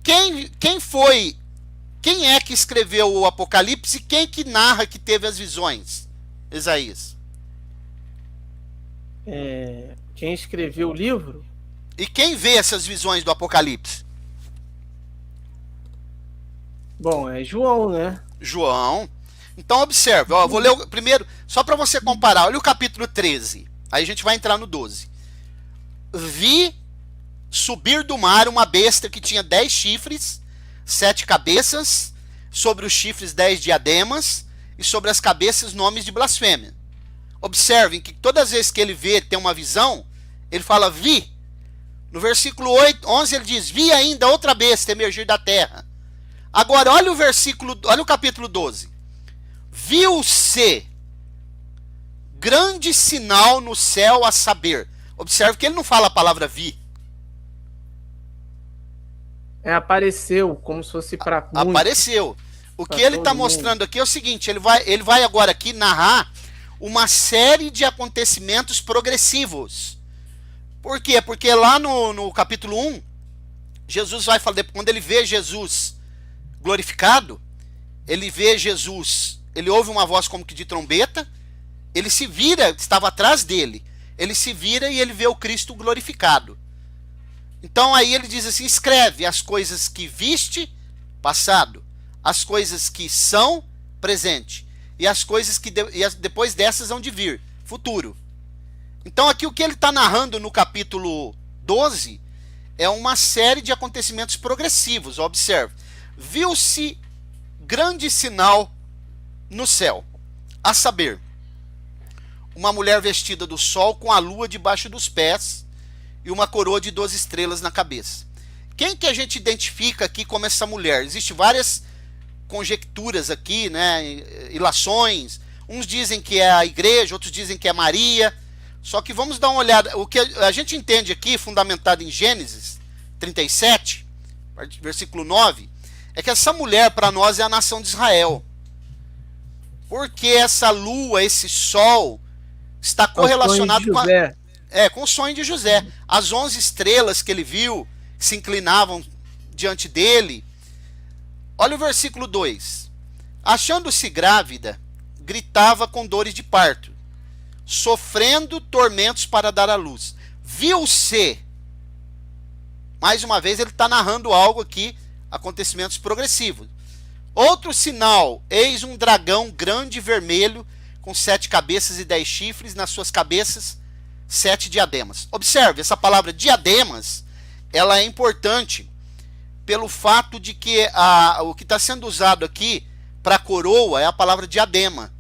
Quem é que escreveu o Apocalipse e quem que narra que teve as visões? Isaías.
Quem escreveu o livro?
E quem vê essas visões do Apocalipse?
Bom, é João, né?
João. Então observe, eu vou ler primeiro, só para você comparar, olha o capítulo 13, aí a gente vai entrar no 12. Vi subir do mar uma besta que tinha 10 chifres, 7 cabeças, sobre os chifres 10 diademas, e sobre as cabeças nomes de blasfêmia. Observem que todas as vezes que ele vê, tem uma visão, ele fala vi. No versículo 11 ele diz, vi ainda outra besta emergir da terra. Agora olha o capítulo 12. Viu-se grande sinal no céu, a saber. Observe que ele não fala a palavra vi.
Apareceu, como se fosse para
apareceu. O que ele está mostrando aqui é o seguinte, ele vai agora aqui narrar uma série de acontecimentos progressivos. Por quê? Porque lá no capítulo 1, Jesus vai falar, quando ele vê Jesus glorificado, ele vê Jesus, ele ouve uma voz como que de trombeta, ele se vira, estava atrás dele, ele se vira e ele vê o Cristo glorificado. Então aí ele diz assim, escreve as coisas que viste, passado, as coisas que são, presente, e as coisas que depois dessas vão de vir, futuro. Então aqui o que ele está narrando no capítulo 12 é uma série de acontecimentos progressivos, observe. Viu-se grande sinal no céu, a saber, uma mulher vestida do sol com a lua debaixo dos pés, e uma coroa de 12 estrelas na cabeça. Quem que a gente identifica aqui como essa mulher? Existem várias conjecturas aqui, né? Ilações. Uns dizem que é a igreja, outros dizem que é Maria. Só que vamos dar uma olhada. O que a gente entende aqui, fundamentado em Gênesis 37, versículo 9, é que essa mulher para nós é a nação de Israel. Porque essa lua, esse sol, está correlacionado com o sonho de José. As 11 estrelas que ele viu, que se inclinavam diante dele. Olha o versículo 2. Achando-se grávida, gritava com dores de parto, sofrendo tormentos para dar à luz. Viu-se. Mais uma vez ele está narrando algo aqui, acontecimentos progressivos. Outro sinal, eis um dragão grande e vermelho, com 7 cabeças e 10 chifres, nas suas cabeças 7 diademas. Observe, essa palavra diademas, ela é importante pelo fato de que o que está sendo usado aqui para coroa é a palavra diadema.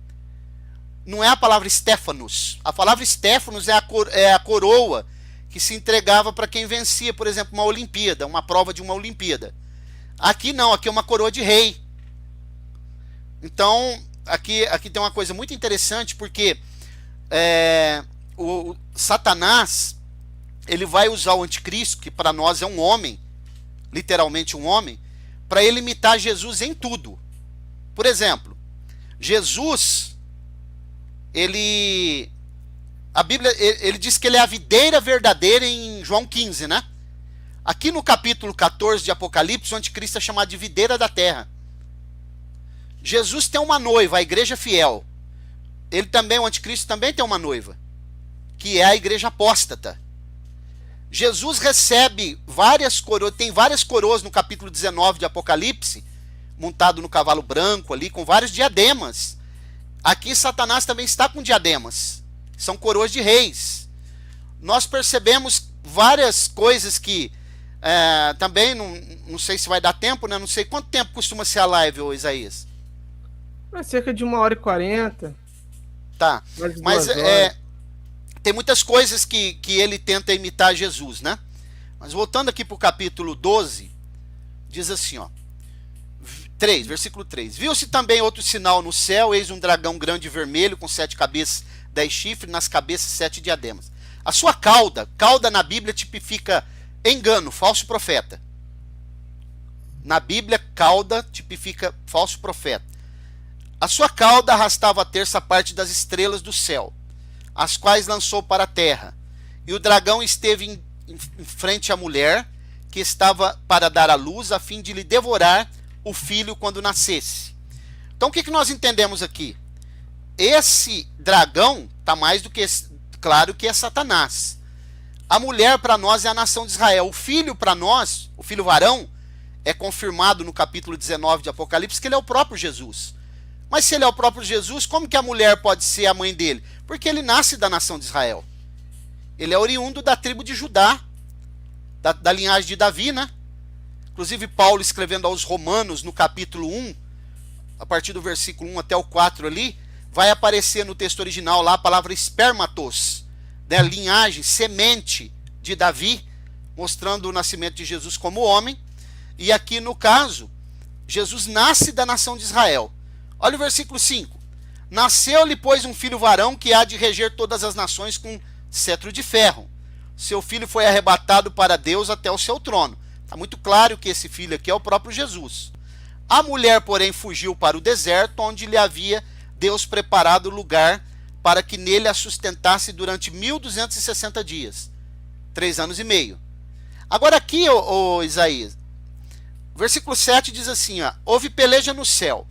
Não é a palavra Stéphanos. A palavra Stéphanos é a coroa que se entregava para quem vencia, por exemplo, uma Olimpíada, uma prova de uma Olimpíada. Aqui não, aqui é uma coroa de rei. Então, aqui tem uma coisa muito interessante, porque o Satanás, ele vai usar o anticristo, que para nós é um homem, literalmente um homem, para ele imitar Jesus em tudo. Por exemplo, Jesus, ele a Bíblia, ele diz que ele é a videira verdadeira em João 15, né? Aqui no capítulo 14 de Apocalipse, o anticristo é chamado de videira da terra. Jesus tem uma noiva, a igreja fiel. Ele também, o anticristo também tem uma noiva, que é a igreja apóstata. Jesus recebe várias coroas, tem várias coroas no capítulo 19 de Apocalipse, montado no cavalo branco ali, com vários diademas. Aqui Satanás também está com diademas. São coroas de reis. Nós percebemos várias coisas que também, não sei se vai dar tempo, né? Não sei quanto tempo costuma ser a live, ô Isaías.
É cerca de 1h40.
Tá, mas tem muitas coisas que ele tenta imitar Jesus, né? Mas voltando aqui para o capítulo 12, diz assim, ó, 3, versículo 3. Viu-se também outro sinal no céu, eis um dragão grande e vermelho, com 7 cabeças, 10 chifres, nas cabeças 7 diademas. A sua cauda na Bíblia tipifica engano, falso profeta. Na Bíblia, cauda tipifica falso profeta. A sua cauda arrastava a terça parte das estrelas do céu, as quais lançou para a terra. E o dragão esteve em frente à mulher, que estava para dar à luz, a fim de lhe devorar o filho quando nascesse. Então o que nós entendemos aqui? Esse dragão está mais do que claro que é Satanás. A mulher para nós é a nação de Israel. O filho para nós, o filho varão, é confirmado no capítulo 19 de Apocalipse que ele é o próprio Jesus. Mas se ele é o próprio Jesus, como que a mulher pode ser a mãe dele? Porque ele nasce da nação de Israel. Ele é oriundo da tribo de Judá, da linhagem de Davi, né? Inclusive Paulo escrevendo aos Romanos no capítulo 1, a partir do versículo 1 até o 4 ali, vai aparecer no texto original lá a palavra espermatos, né? Linhagem, semente de Davi, mostrando o nascimento de Jesus como homem. E aqui no caso, Jesus nasce da nação de Israel. Olha o versículo 5. Nasceu-lhe, pois, um filho varão que há de reger todas as nações com cetro de ferro. Seu filho foi arrebatado para Deus até o seu trono. Está muito claro que esse filho aqui é o próprio Jesus. A mulher, porém, fugiu para o deserto, onde lhe havia Deus preparado lugar para que nele a sustentasse durante 1260 dias. 3 anos e meio. Agora aqui, ô Isaías, versículo 7 diz assim, ó, houve peleja no céu.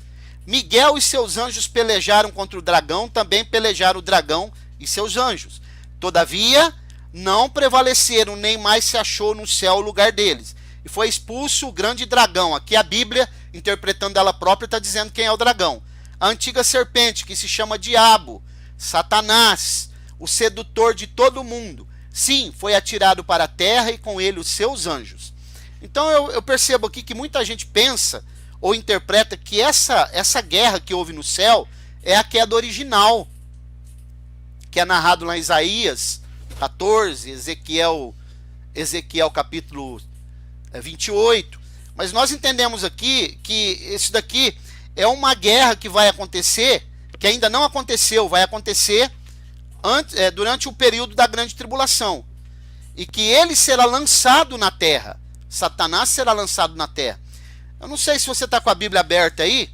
Miguel e seus anjos pelejaram contra o dragão, também pelejaram o dragão e seus anjos. Todavia, não prevaleceram, nem mais se achou no céu o lugar deles. E foi expulso o grande dragão. Aqui a Bíblia, interpretando ela própria, está dizendo quem é o dragão. A antiga serpente, que se chama Diabo, Satanás, o sedutor de todo mundo. Sim, foi atirado para a terra e com ele os seus anjos. Então eu percebo aqui que muita gente pensa ou interpreta que essa guerra que houve no céu é a queda original, que é narrado lá em Isaías 14, Ezequiel capítulo 28. Mas nós entendemos aqui que isso daqui é uma guerra que vai acontecer, que ainda não aconteceu, vai acontecer durante o período da grande tribulação. E que ele será lançado na terra. Satanás será lançado na terra. Eu não sei se você está com a Bíblia aberta aí,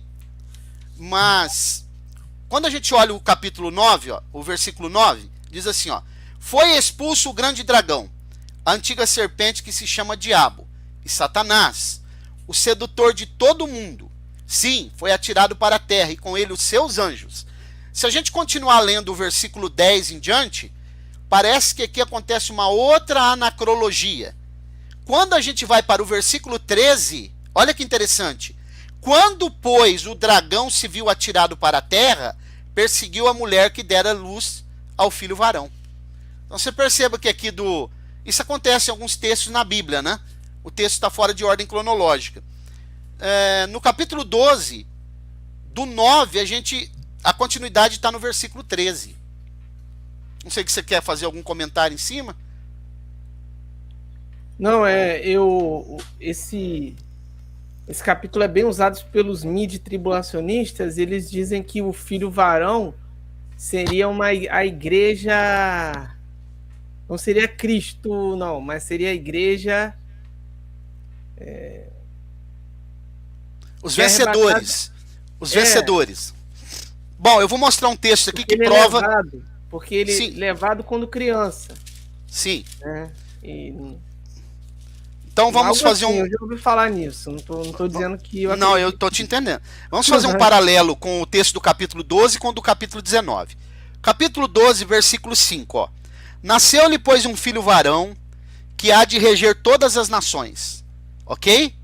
mas quando a gente olha o capítulo 9, ó, o versículo 9, diz assim, ó, foi expulso o grande dragão, a antiga serpente que se chama Diabo, e Satanás, o sedutor de todo mundo. Sim, foi atirado para a terra, e com ele os seus anjos. Se a gente continuar lendo o versículo 10 em diante, parece que aqui acontece uma outra anacrologia. Quando a gente vai para o versículo 13, olha que interessante. Quando, pois, o dragão se viu atirado para a terra, perseguiu a mulher que dera luz ao filho varão. Então você perceba que aqui isso acontece em alguns textos na Bíblia, né? O texto está fora de ordem cronológica. No capítulo 12, do 9, a continuidade está no versículo 13. Não sei se você quer fazer algum comentário em cima.
Não, esse capítulo é bem usado pelos midi-tribulacionistas. Eles dizem que o filho varão seria a igreja, não seria Cristo, não, mas seria a igreja...
Os vencedores. Os vencedores. Bom, eu vou mostrar um texto aqui que prova...
Porque ele
Sim.
é levado quando criança,
Sim.
né?
Então vamos fazer
assim,
um...
Eu já ouvi falar nisso, não tô dizendo que eu
Não, eu
acredito.
estou te entendendo. Vamos fazer um paralelo com o texto do capítulo 12 com o do capítulo 19. Capítulo 12, versículo 5, ó. Nasceu-lhe, pois, um filho varão, que há de reger todas as nações. Ok?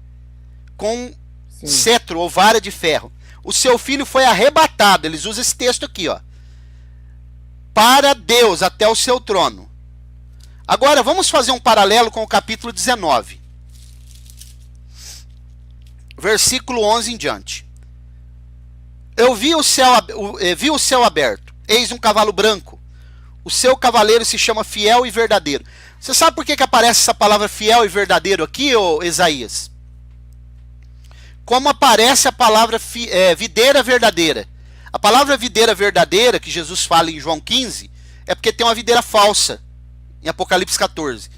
Com
Sim.
cetro ou vara de ferro. O seu filho foi arrebatado. Eles usam esse texto aqui, ó. Para Deus, até o seu trono. Agora, vamos fazer um paralelo com o capítulo 19. Versículo 11 em diante. Eu vi o céu aberto. Eis um cavalo branco. O seu cavaleiro se chama Fiel e Verdadeiro. Você sabe por que aparece essa palavra fiel e verdadeiro aqui, ô Isaías? Como aparece a palavra videira verdadeira. A palavra videira verdadeira, que Jesus fala em João 15, é porque tem uma videira falsa, em Apocalipse 14.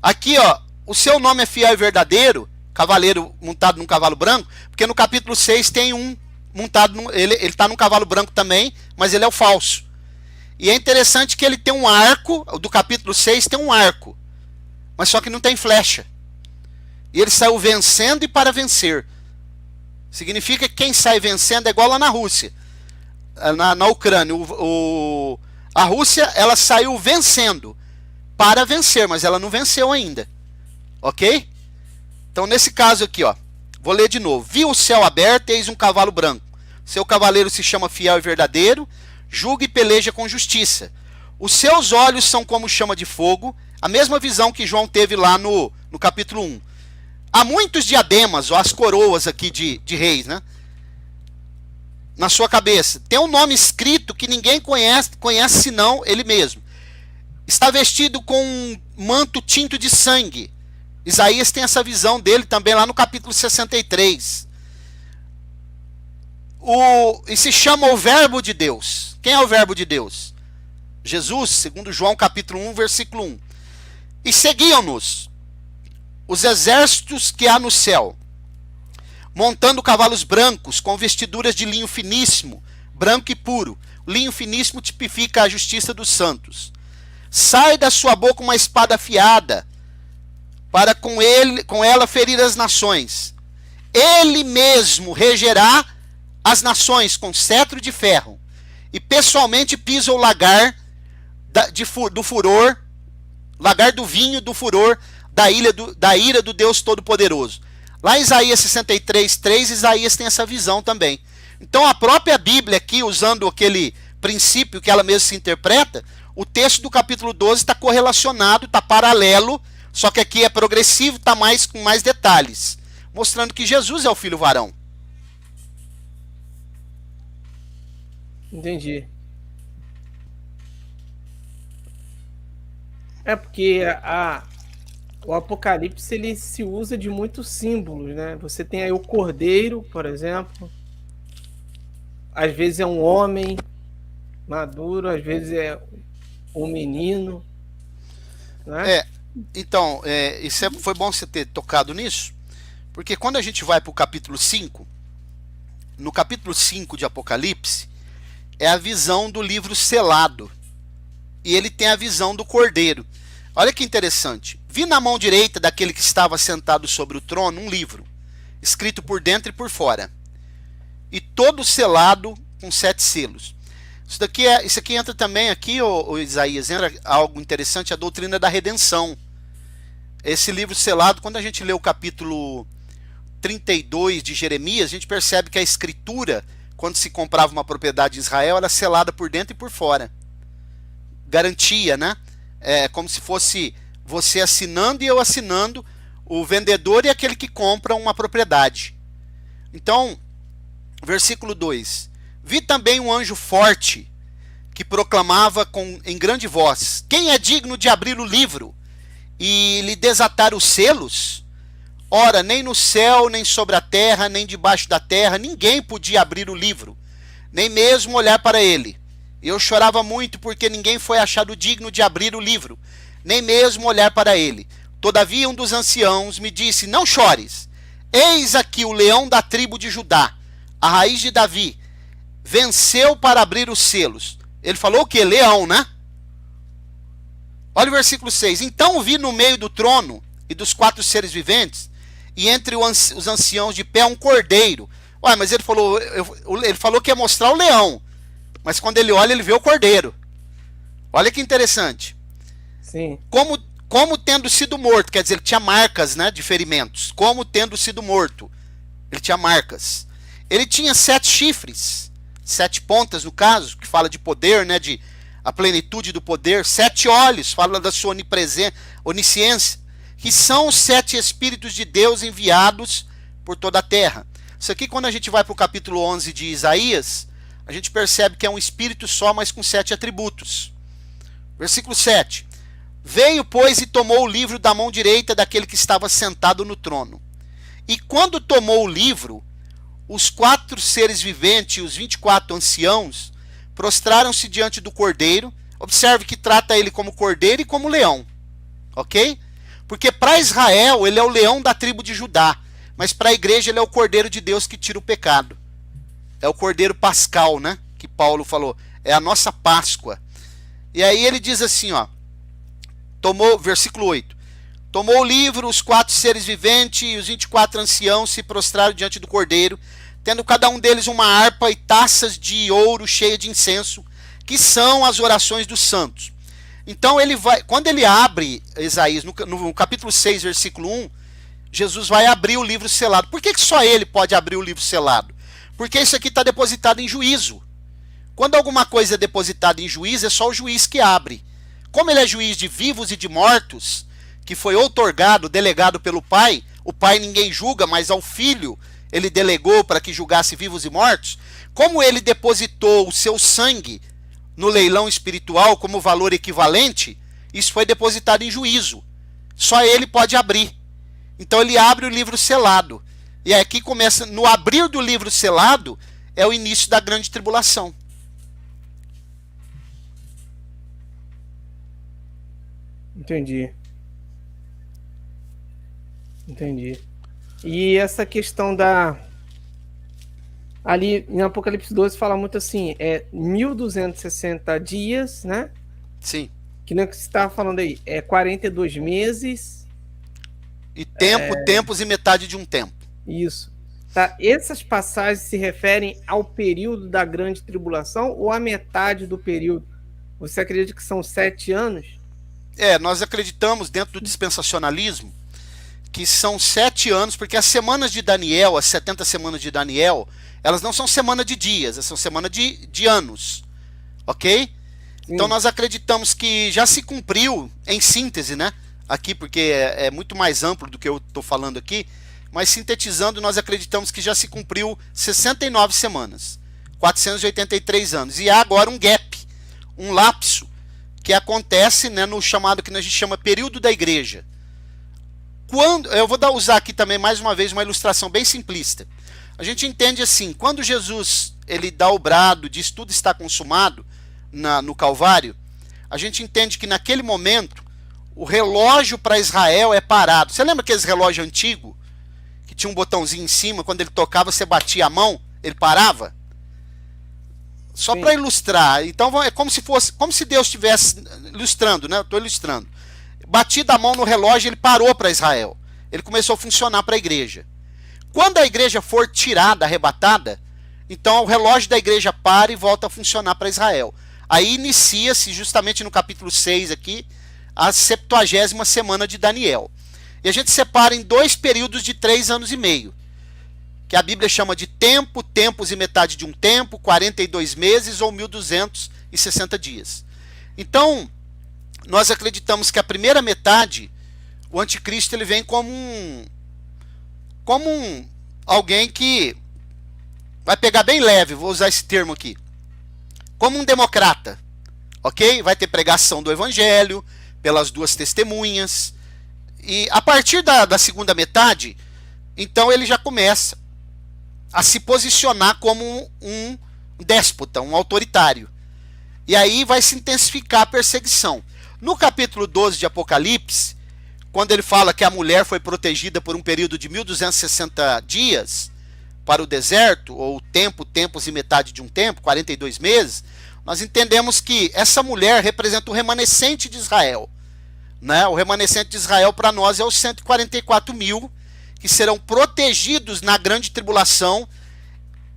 Aqui, ó, o seu nome é fiel e verdadeiro, cavaleiro montado num cavalo branco, porque no capítulo 6 tem um montado, ele está num cavalo branco também, mas ele é o falso. E é interessante que ele tem um arco, do capítulo 6 tem um arco, mas só que não tem flecha. E ele saiu vencendo e para vencer. Significa que quem sai vencendo é igual lá na Rússia, na Ucrânia. A Rússia, ela saiu vencendo para vencer, mas ela não venceu ainda. Ok? Então nesse caso aqui, ó, vou ler de novo. Vi o céu aberto, eis um cavalo branco. Seu cavaleiro se chama Fiel e Verdadeiro, julga e peleja com justiça. Os seus olhos são como chama de fogo, a mesma visão que João teve lá no capítulo 1. Há muitos diademas, ou as coroas aqui de reis, né? Na sua cabeça. Tem um nome escrito que ninguém conhece senão ele mesmo. Está vestido com um manto tinto de sangue. Isaías tem essa visão dele também lá no capítulo 63. E se chama o Verbo de Deus. Quem é o Verbo de Deus? Jesus, segundo João capítulo 1, versículo 1. E seguiam-nos os exércitos que há no céu, montando cavalos brancos, com vestiduras de linho finíssimo, branco e puro. O linho finíssimo tipifica a justiça dos santos. Sai da sua boca uma espada afiada, para com ela ferir as nações. Ele mesmo regerá as nações com cetro de ferro, e pessoalmente pisa o lagar do furor, lagar do vinho do furor da ira do Deus Todo-Poderoso. Lá em Isaías 63, 3, Isaías tem essa visão também. Então a própria Bíblia aqui, usando aquele princípio que ela mesma se interpreta, o texto do capítulo 12 está correlacionado, está paralelo, só que aqui é progressivo, está com mais detalhes, mostrando que Jesus é o filho varão.
Entendi. É porque o Apocalipse ele se usa de muitos símbolos, né? Você tem aí o cordeiro, por exemplo. Às vezes é um homem maduro, às vezes é um menino, né?
Então, foi bom você ter tocado nisso, porque quando a gente vai para o capítulo 5, no capítulo 5 de Apocalipse, é a visão do livro selado, e ele tem a visão do cordeiro. Olha que interessante. Vi na mão direita daquele que estava sentado sobre o trono um livro, escrito por dentro e por fora, e todo selado com 7 selos. Isso aqui entra também aqui, o Isaías, entra algo interessante, a doutrina da redenção. Esse livro selado, quando a gente lê o capítulo 32 de Jeremias, a gente percebe que a escritura, quando se comprava uma propriedade em Israel, era selada por dentro e por fora. Garantia, né? É como se fosse você assinando e eu assinando, o vendedor e aquele que compra uma propriedade. Então, versículo 2. Vi também um anjo forte que proclamava em grande voz: quem é digno de abrir o livro e lhe desatar os selos? Ora, nem no céu, nem sobre a terra, nem debaixo da terra, ninguém podia abrir o livro, nem mesmo olhar para ele. Eu chorava muito porque ninguém foi achado digno de abrir o livro, nem mesmo olhar para ele. Todavia um dos anciãos me disse: não chores, eis aqui o leão da tribo de Judá, a raiz de Davi, venceu para abrir os selos. Ele falou o que? Leão, né? Olha o versículo 6. Então vi no meio do trono e dos 4 seres viventes, e entre os anciãos de pé, um cordeiro. Ué, mas ele falou que ia mostrar o leão. Mas quando ele olha, ele vê o cordeiro. Olha que interessante.
Sim.
Como tendo sido morto, quer dizer, ele tinha marcas, né, de ferimentos. Como tendo sido morto, ele tinha marcas. Ele tinha 7 chifres, 7 pontas no caso, que fala de poder, né, de a plenitude do poder. 7 olhos, fala da sua onisciência, que são os 7 Espíritos de Deus enviados por toda a terra. Isso aqui, quando a gente vai para o capítulo 11 de Isaías, a gente percebe que é um Espírito só, mas com 7 atributos. Versículo 7. Veio, pois, e tomou o livro da mão direita daquele que estava sentado no trono. E quando tomou o livro, os 4 seres viventes e os 24 anciãos prostraram-se diante do cordeiro. Observe que trata ele como cordeiro e como leão. Ok? Porque para Israel ele é o leão da tribo de Judá. Mas para a igreja ele é o cordeiro de Deus que tira o pecado. É o cordeiro pascal, né? Que Paulo falou. É a nossa Páscoa. E aí ele diz assim, ó. Versículo 8. Tomou o livro, os 4 seres viventes e os 24 anciãos se prostraram diante do cordeiro, tendo cada um deles uma harpa e taças de ouro cheias de incenso, que são as orações dos santos. Então quando ele abre Isaías, no capítulo 6, versículo 1, Jesus vai abrir o livro selado. Por que só ele pode abrir o livro selado? Porque isso aqui está depositado em juízo. Quando alguma coisa é depositada em juízo, é só o juiz que abre. Como ele é juiz de vivos e de mortos, que foi outorgado, delegado pelo Pai, o Pai ninguém julga, mas ao Filho ele delegou para que julgasse vivos e mortos. Como ele depositou o seu sangue no leilão espiritual como valor equivalente, isso foi depositado em juízo. Só ele pode abrir. Então ele abre o livro selado. E aqui começa, no abrir do livro selado, é o início da grande tribulação.
Entendi. E essa questão ali em Apocalipse 12 fala muito assim, 1260 dias, né?
Sim.
Que nem o que você estava falando aí, 42 meses.
E tempos e metade de um tempo.
Isso. Tá? Essas passagens se referem ao período da grande tribulação ou à metade do período? Você acredita que são 7 anos?
Nós acreditamos dentro do dispensacionalismo que são 7 anos, porque as semanas de Daniel, as 70 semanas de Daniel, elas não são semana de dias, elas são semana de anos. Ok? Sim. Então nós acreditamos que já se cumpriu, em síntese, né? Aqui, porque é muito mais amplo do que eu estou falando aqui, mas sintetizando, nós acreditamos que já se cumpriu 69 semanas, 483 anos. E há agora um gap, um lapso, que acontece, né, no chamado que a gente chama período da igreja. Eu vou usar aqui também mais uma vez uma ilustração bem simplista. A gente entende assim, quando Jesus ele dá o brado, diz tudo está consumado no Calvário, a gente entende que naquele momento o relógio para Israel é parado. Você lembra aqueles relógios antigos que tinha um botãozinho em cima, quando ele tocava você batia a mão, ele parava? Só para ilustrar. Então é como se Deus estivesse ilustrando, né? Eu estou ilustrando. Batida a mão no relógio, ele parou para Israel. Ele começou a funcionar para a igreja. Quando a igreja for tirada, arrebatada, então o relógio da igreja para e volta a funcionar para Israel. Aí inicia-se, justamente no capítulo 6 aqui, a 70ª semana de Daniel. E a gente separa em 2 períodos de 3 anos e meio. Que a Bíblia chama de tempo, tempos e metade de um tempo, 42 meses ou 1260 dias. Então, nós acreditamos que a primeira metade, o anticristo ele vem como alguém que vai pegar bem leve, vou usar esse termo aqui, como um democrata, ok? Vai ter pregação do evangelho pelas 2 testemunhas, e a partir da segunda metade, então ele já começa a se posicionar como um déspota, um autoritário, e aí vai se intensificar a perseguição. No capítulo 12 de Apocalipse, quando ele fala que a mulher foi protegida por um período de 1260 dias para o deserto, ou tempos e metade de um tempo, 42 meses, nós entendemos que essa mulher representa o remanescente de Israel. né? O remanescente de Israel para nós é os 144 mil que serão protegidos na grande tribulação.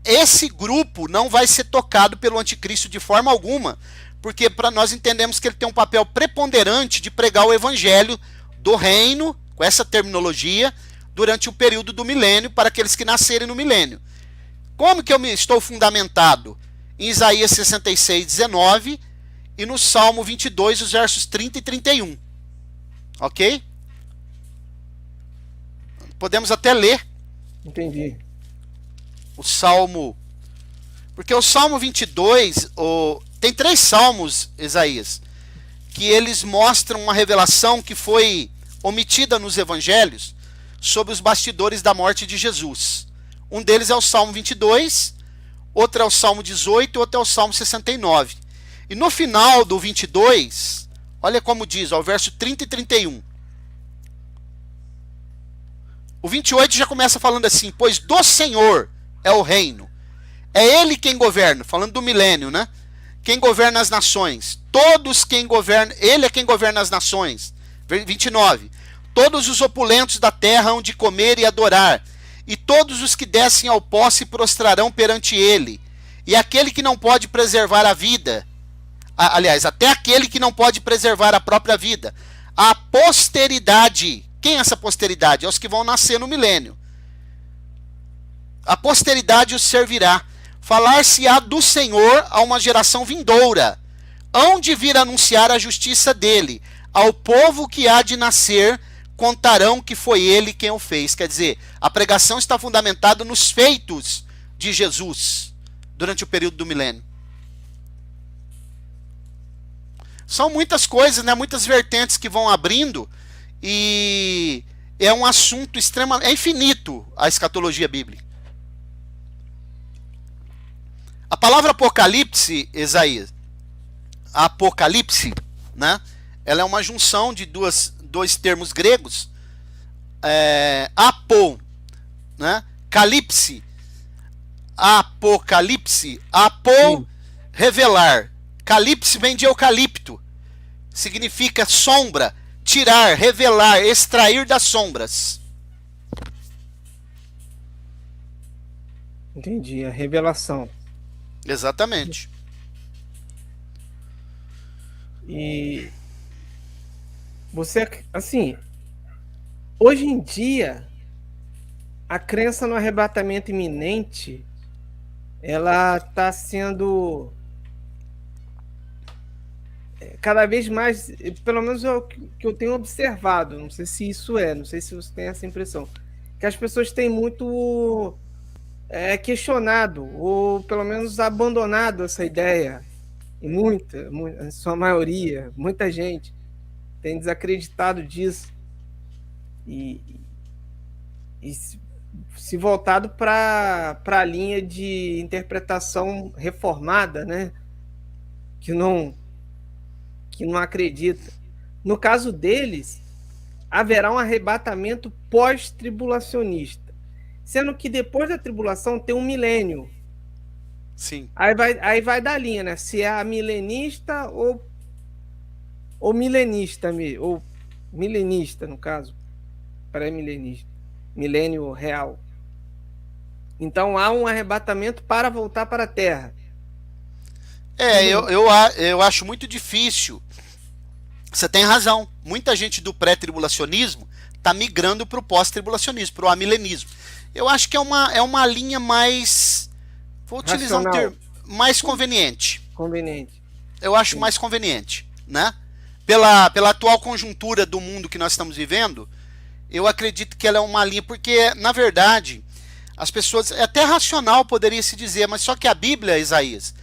Esse grupo não vai ser tocado pelo anticristo de forma alguma, porque para nós entendemos que ele tem um papel preponderante de pregar o evangelho do reino, com essa terminologia, durante o período do milênio, para aqueles que nascerem no milênio. Como que eu estou fundamentado? Em Isaías 66, 19 e no Salmo 22, os versos 30 e 31. Ok? Podemos até ler.
Entendi.
O Salmo... Porque o Salmo 22... Tem 3 salmos, Isaías, que eles mostram uma revelação que foi omitida nos evangelhos sobre os bastidores da morte de Jesus. Um deles é o Salmo 22, outro é o Salmo 18, outro é o Salmo 69. E no final do 22, olha como diz, ó, o verso 30 e 31. O 28 já começa falando assim: pois do Senhor é o reino. É Ele quem governa, falando do milênio, né? Quem governa as nações. Todos quem governa, Ele é quem governa as nações. 29. Todos os opulentos da terra hão de comer e adorar, e todos os que descem ao pó se prostrarão perante Ele. E aquele que não pode preservar a vida, aliás, até aquele que não pode preservar a própria vida, a posteridade. Quem é essa posteridade? É os que vão nascer no milênio. A posteridade os servirá. Falar-se-á do Senhor a uma geração vindoura, hão de vir anunciar a justiça dele. Ao povo que há de nascer, contarão que foi ele quem o fez. Quer dizer, a pregação está fundamentada nos feitos de Jesus durante o período do milênio. São muitas coisas, né? Muitas vertentes que vão abrindo, e é um assunto extremamente... É infinito a escatologia bíblica. A palavra Apocalipse, Isaías, Apocalipse, né? Ela é uma junção de dois termos gregos, apo, né? Calipse, apocalipse, apo, revelar. Calipse vem de eucalipto, significa sombra, tirar, revelar, extrair das sombras.
Entendi, a revelação.
Exatamente.
E você, assim, hoje em dia, a crença no arrebatamento iminente, ela está sendo cada vez mais, pelo menos é o que eu tenho observado, não sei se isso não sei se você tem essa impressão, que as pessoas têm muito questionado, ou pelo menos abandonado essa ideia, e em sua maioria, muita gente tem desacreditado disso, e se voltado para a linha de interpretação reformada, né? Que não acredita. No caso deles, haverá um arrebatamento pós-tribulacionista, sendo que depois da tribulação tem um milênio.
Sim.
Aí vai dar linha, né? Se é a milenista ou milenista, ou milenista, no caso, pré-milenista, milênio real. Então há um arrebatamento para voltar para a Terra.
Eu acho muito difícil. Você tem razão. Muita gente do pré-tribulacionismo está migrando para o pós-tribulacionismo, para o amilenismo. Eu acho que é uma linha mais... Vou utilizar um termo mais conveniente. Eu acho mais conveniente, né? Pela atual conjuntura do mundo que nós estamos vivendo, eu acredito que ela é uma linha, porque, na verdade, as pessoas... É até racional, poderia se dizer, mas só que a Bíblia, Isaías,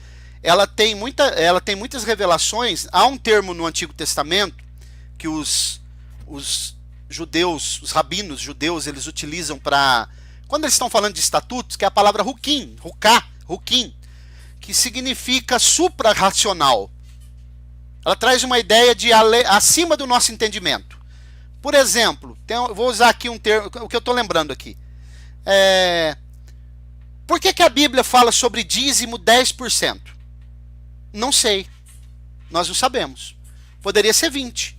ela tem muitas revelações. Há um termo no Antigo Testamento que os judeus, os rabinos judeus, eles utilizam para... Quando eles estão falando de estatutos, que é a palavra hukim, que significa supra-racional. Ela traz uma ideia de acima do nosso entendimento. Por exemplo, vou usar aqui um termo, o que eu estou lembrando aqui. Por que a Bíblia fala sobre dízimo 10%? Não sei. Nós não sabemos. Poderia ser 20%.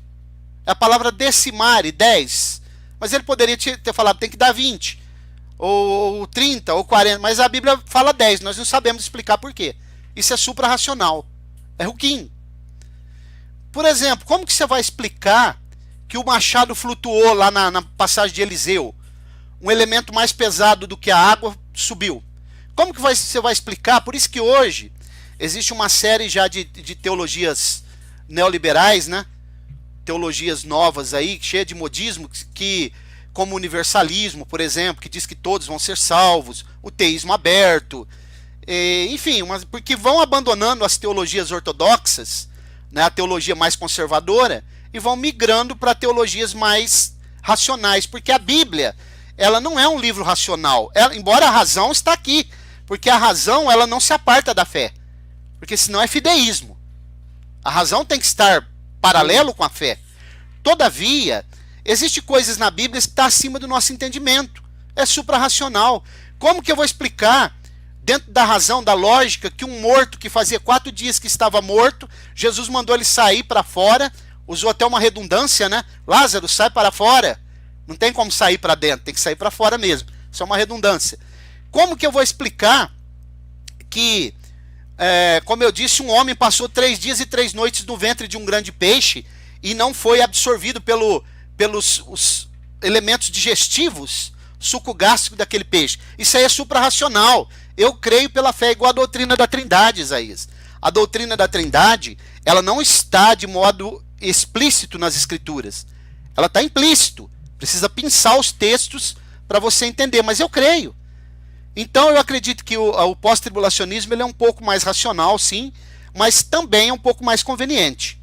É a palavra decimare, 10. Mas ele poderia ter falado, tem que dar 20, ou 30, ou 40. Mas a Bíblia fala 10, nós não sabemos explicar por quê. Isso é suprarracional. É ruquim. Por exemplo, como que você vai explicar que o machado flutuou lá na passagem de Eliseu? Um elemento mais pesado do que a água subiu. Como que você vai explicar? Por isso que hoje existe uma série já de teologias neoliberais, né? Teologias novas aí, cheia de modismo, como o universalismo, por exemplo, que diz que todos vão ser salvos, o teísmo aberto, enfim, porque vão abandonando as teologias ortodoxas, né, a teologia mais conservadora, e vão migrando para teologias mais racionais, porque a Bíblia, ela não é um livro racional, embora a razão está aqui, porque a razão ela não se aparta da fé, porque senão é fideísmo. A razão tem que estar paralelo com a fé. Todavia, existem coisas na Bíblia que estão acima do nosso entendimento. É suprarracional. Como que eu vou explicar, dentro da razão, da lógica, que um morto que fazia 4 dias que estava morto, Jesus mandou ele sair para fora, usou até uma redundância, né? Lázaro, sai para fora. Não tem como sair para dentro, tem que sair para fora mesmo. Isso é uma redundância. Como que eu vou explicar que, como eu disse, um homem passou 3 dias e 3 noites no ventre de um grande peixe e não foi absorvido pelos os elementos digestivos, suco gástrico daquele peixe? Isso aí é suprarracional. Eu creio pela fé, igual a doutrina da Trindade, Isaías. A doutrina da Trindade, ela não está de modo explícito nas Escrituras. Ela está implícito. Precisa pensar os textos para você entender, mas eu creio. Então eu acredito que o pós-tribulacionismo ele é um pouco mais racional, sim, mas também é um pouco mais conveniente.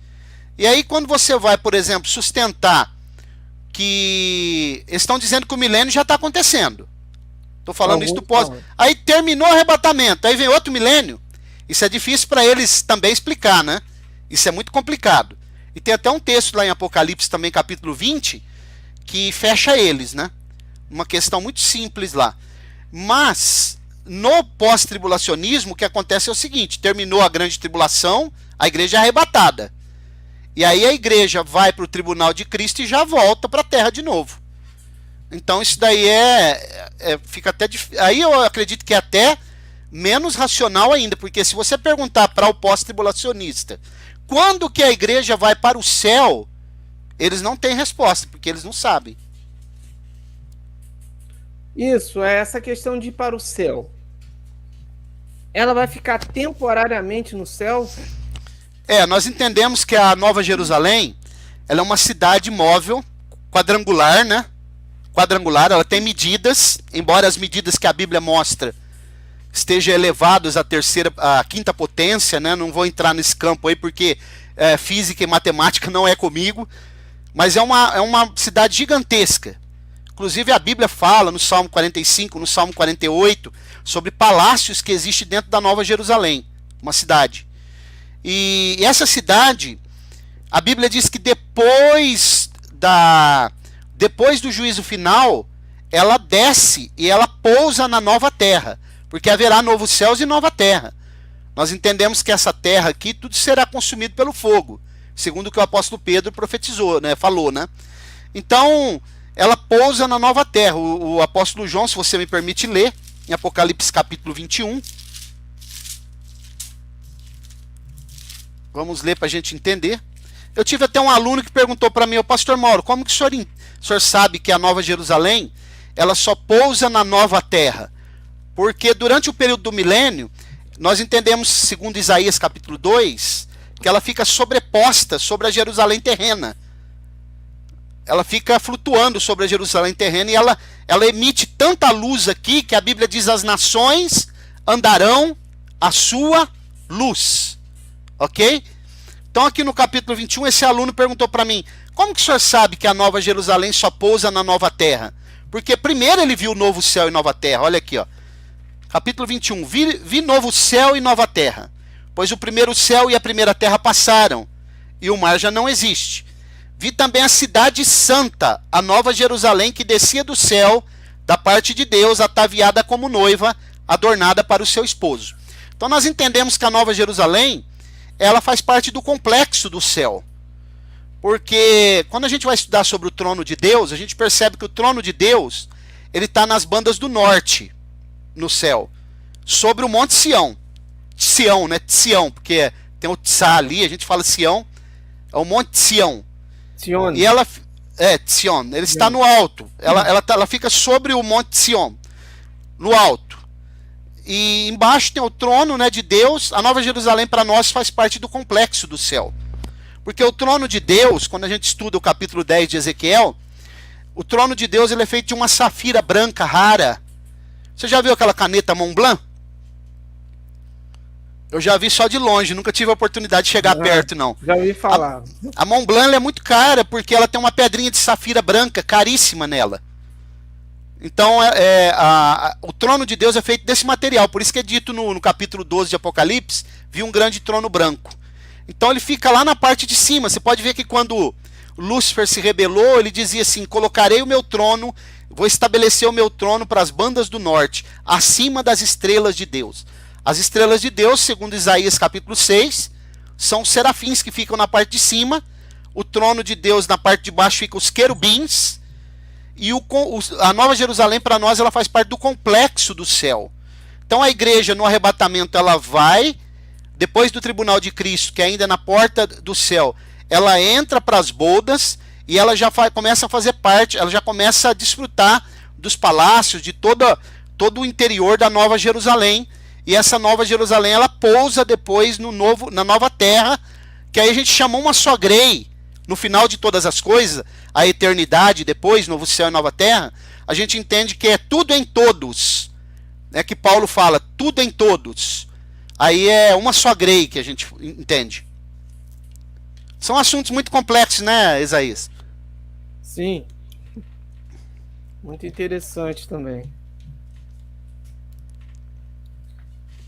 E aí quando você vai, por exemplo, sustentar que estão dizendo que o milênio já está acontecendo. Estou falando isso do pós. Aí terminou o arrebatamento, aí vem outro milênio. Isso é difícil para eles também explicar, né? Isso é muito complicado. E tem até um texto lá em Apocalipse também, capítulo 20, que fecha eles, né? Uma questão muito simples lá. Mas, no pós-tribulacionismo, o que acontece é o seguinte, terminou a grande tribulação, a igreja é arrebatada. E aí a igreja vai para o tribunal de Cristo e já volta para a terra de novo. Então isso daí fica até difícil. Aí eu acredito que é até menos racional ainda, porque se você perguntar para o pós-tribulacionista quando que a igreja vai para o céu, eles não têm resposta, porque eles não sabem.
Isso, é essa questão de ir para o céu. Ela vai ficar temporariamente no céu?
Nós entendemos que a Nova Jerusalém, ela é uma cidade móvel, quadrangular, né? Quadrangular, ela tem medidas, embora as medidas que a Bíblia mostra estejam elevadas à quinta potência, né? Não vou entrar nesse campo aí porque física e matemática não é comigo, mas é uma cidade gigantesca. Inclusive a Bíblia fala no Salmo 45, no Salmo 48, sobre palácios que existem dentro da Nova Jerusalém, uma cidade. E essa cidade, a Bíblia diz que depois do juízo final, ela desce e ela pousa na nova terra, porque haverá novos céus e nova terra. Nós entendemos que essa terra aqui, tudo será consumido pelo fogo, segundo o que o apóstolo Pedro profetizou, né, falou, né? Então, ela pousa na nova terra. O apóstolo João, se você me permite ler, em Apocalipse capítulo 21. Vamos ler para a gente entender. Eu tive até um aluno que perguntou para mim, pastor Mauro, como que o senhor sabe que a Nova Jerusalém, ela só pousa na nova terra? Porque durante o período do milênio, nós entendemos, segundo Isaías capítulo 2, que ela fica sobreposta sobre a Jerusalém terrena. Ela fica flutuando sobre a Jerusalém terrena e ela emite tanta luz aqui que a Bíblia diz: as nações andarão à sua luz. Ok? Então aqui no capítulo 21, esse aluno perguntou para mim, como que o senhor sabe que a Nova Jerusalém só pousa na nova terra? Porque primeiro ele viu o novo céu e nova terra. Olha aqui, ó. Capítulo 21. Vi novo céu e nova terra, pois o primeiro céu e a primeira terra passaram, e o mar já não existe. Vi também a cidade santa, a Nova Jerusalém, que descia do céu, da parte de Deus, ataviada como noiva, adornada para o seu esposo. Então nós entendemos que a Nova Jerusalém, ela faz parte do complexo do céu. Porque quando a gente vai estudar sobre o trono de Deus, a gente percebe que o trono de Deus, ele está nas bandas do norte, no céu, sobre o Monte Sião. Sião, né? Sião, porque tem o Tsá ali, a gente fala Sião, é o Monte Sião.
Sion.
E ela Sion, ele está no alto. Ela fica sobre o Monte Sião, no alto. E embaixo tem o trono, né, de Deus. A Nova Jerusalém para nós faz parte do complexo do céu. Porque o trono de Deus, quando a gente estuda o capítulo 10 de Ezequiel, o trono de Deus ele é feito de uma safira branca rara. Você já viu aquela caneta Montblanc? Eu já vi só de longe, nunca tive a oportunidade de chegar perto, não.
Já ouvi falar.
A Montblanc ela é muito cara, porque ela tem uma pedrinha de safira branca, caríssima nela. Então, o trono de Deus é feito desse material. Por isso que é dito no capítulo 12 de Apocalipse, vi um grande trono branco. Então ele fica lá na parte de cima. Você pode ver que quando Lúcifer se rebelou, ele dizia assim: colocarei o meu trono, vou estabelecer o meu trono para as bandas do norte, acima das estrelas de Deus. As estrelas de Deus, segundo Isaías capítulo 6, são os serafins que ficam na parte de cima. O trono de Deus, na parte de baixo, fica os querubins. E a Nova Jerusalém, para nós, ela faz parte do complexo do céu. Então a igreja, no arrebatamento, ela vai, depois do tribunal de Cristo, que ainda é na porta do céu, ela entra para as bodas e ela já começa a fazer parte, ela já começa a desfrutar dos palácios, de todo o interior da Nova Jerusalém. E essa Nova Jerusalém, ela pousa depois na nova terra, que aí a gente chamou uma só grei. No final de todas as coisas, a eternidade, depois, novo céu e nova terra, a gente entende que é tudo em todos. É que Paulo fala, tudo em todos. Aí é uma só grei que a gente entende. São assuntos muito complexos, né, Isaías?
Sim. Muito interessante também.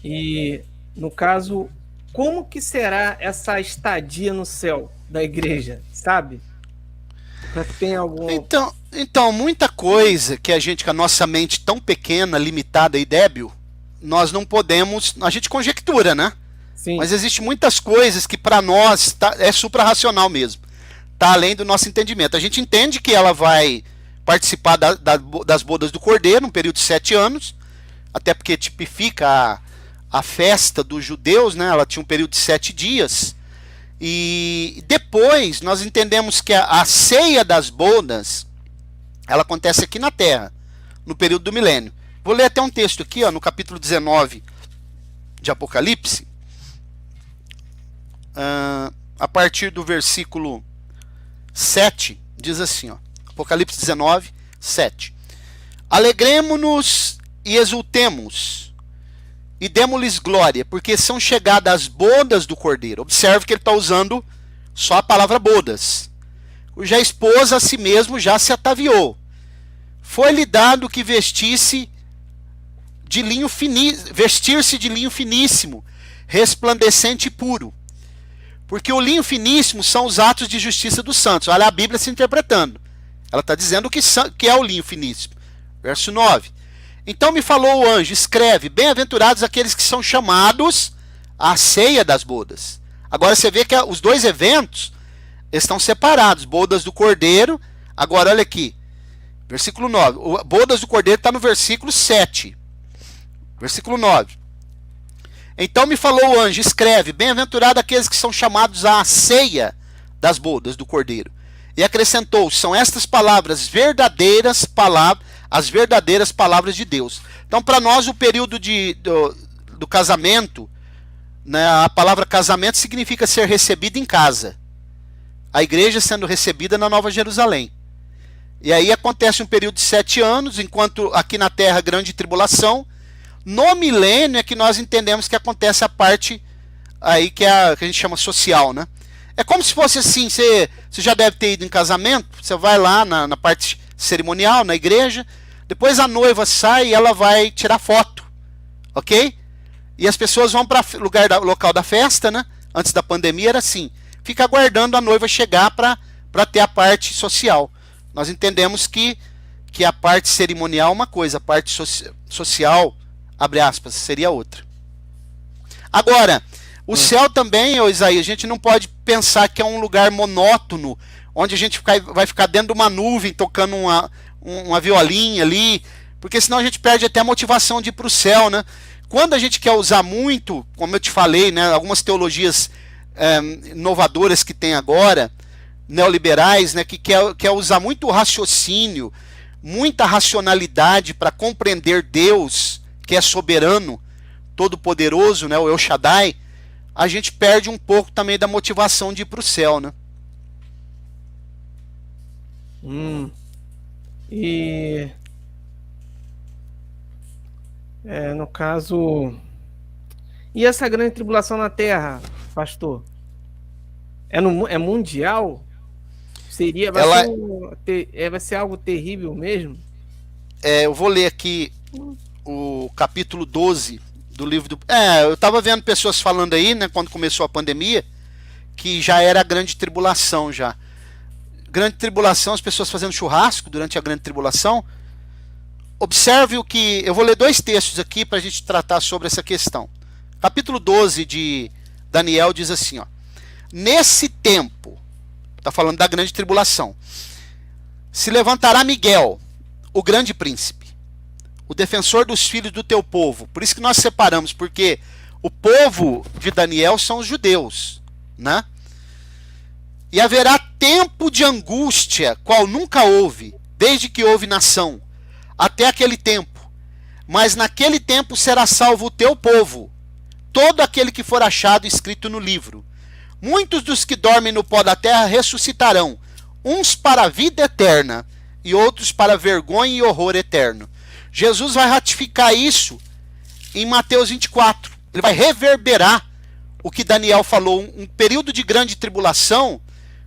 E, no caso, como que será essa estadia no céu da igreja, sabe? Tem algum...
Então, muita coisa que com a nossa mente tão pequena, limitada e débil, nós não podemos, a gente conjectura, né?
Sim.
Mas existe muitas coisas que para nós é suprarracional mesmo. Tá além do nosso entendimento. A gente entende que ela vai participar das bodas do Cordeiro, num período de 7 anos, até porque tipifica a festa dos judeus, né? Ela tinha um período de 7 dias. E depois nós entendemos que a ceia das bodas, ela acontece aqui na Terra, no período do milênio. Vou ler até um texto aqui, no capítulo 19 de Apocalipse, a partir do versículo 7, diz assim, Apocalipse 19, 7. Alegremo-nos e exultemos, e demos-lhes glória, porque são chegadas as bodas do Cordeiro. Observe que ele está usando só a palavra bodas. Cuja esposa a si mesmo já se ataviou. Foi-lhe dado que vestir-se de linho finíssimo, resplandecente e puro. Porque o linho finíssimo são os atos de justiça dos santos. Olha a Bíblia se interpretando. Ela está dizendo que é o linho finíssimo. Verso 9. Então me falou o anjo, escreve, bem-aventurados aqueles que são chamados à ceia das bodas. Agora você vê que os dois eventos estão separados. Bodas do Cordeiro, agora olha aqui, versículo 9. Bodas do Cordeiro está no versículo 7. Versículo 9. Então me falou o anjo, escreve, bem-aventurado aqueles que são chamados à ceia das bodas do Cordeiro. E acrescentou, são estas palavras verdadeiras palavras, as verdadeiras palavras de Deus. Então, para nós, o período do casamento, né, a palavra casamento significa ser recebido em casa. A igreja sendo recebida na Nova Jerusalém. E aí acontece um período de 7 anos, enquanto aqui na Terra, grande tribulação. No milênio é que nós entendemos que acontece a parte aí que a gente chama social, né? É como se fosse assim, você já deve ter ido em casamento, você vai lá na parte cerimonial, na igreja, depois a noiva sai e ela vai tirar foto, ok? E as pessoas vão para o local da festa, né? Antes da pandemia era assim, fica aguardando a noiva chegar para ter a parte social. Nós entendemos que a parte cerimonial é uma coisa, a parte social, abre aspas, seria outra. Agora, O céu também, ô Isaías, a gente não pode pensar que é um lugar monótono, onde a gente vai ficar dentro de uma nuvem tocando uma violinha ali, porque senão a gente perde até a motivação de ir para o céu, né? Quando a gente quer usar muito, como eu te falei, né, algumas teologias inovadoras que tem agora, neoliberais, né, que quer usar muito raciocínio, muita racionalidade para compreender Deus, que é soberano, todo-poderoso, né, o El Shaddai, a gente perde um pouco também da motivação de ir para o céu, né?
E no caso, e essa grande tribulação na Terra, pastor? É mundial? Vai ser algo terrível mesmo?
Eu vou ler aqui o capítulo 12 do livro do... eu estava vendo pessoas falando aí, né, quando começou a pandemia, que já era a grande tribulação já. Grande tribulação, as pessoas fazendo churrasco durante a grande tribulação. Observe o que... Eu vou ler 2 textos aqui para a gente tratar sobre essa questão. Capítulo 12 de Daniel diz assim, ó: nesse tempo, está falando da grande tribulação, se levantará Miguel, o grande príncipe, o defensor dos filhos do teu povo. Por isso que nós separamos, porque o povo de Daniel são os judeus, né? E haverá tempo de angústia, qual nunca houve, desde que houve nação, até aquele tempo. Mas naquele tempo será salvo o teu povo, todo aquele que for achado escrito no livro. Muitos dos que dormem no pó da terra ressuscitarão, uns para a vida eterna e outros para vergonha e horror eterno. Jesus vai ratificar isso em Mateus 24. Ele vai reverberar o que Daniel falou, um período de grande tribulação,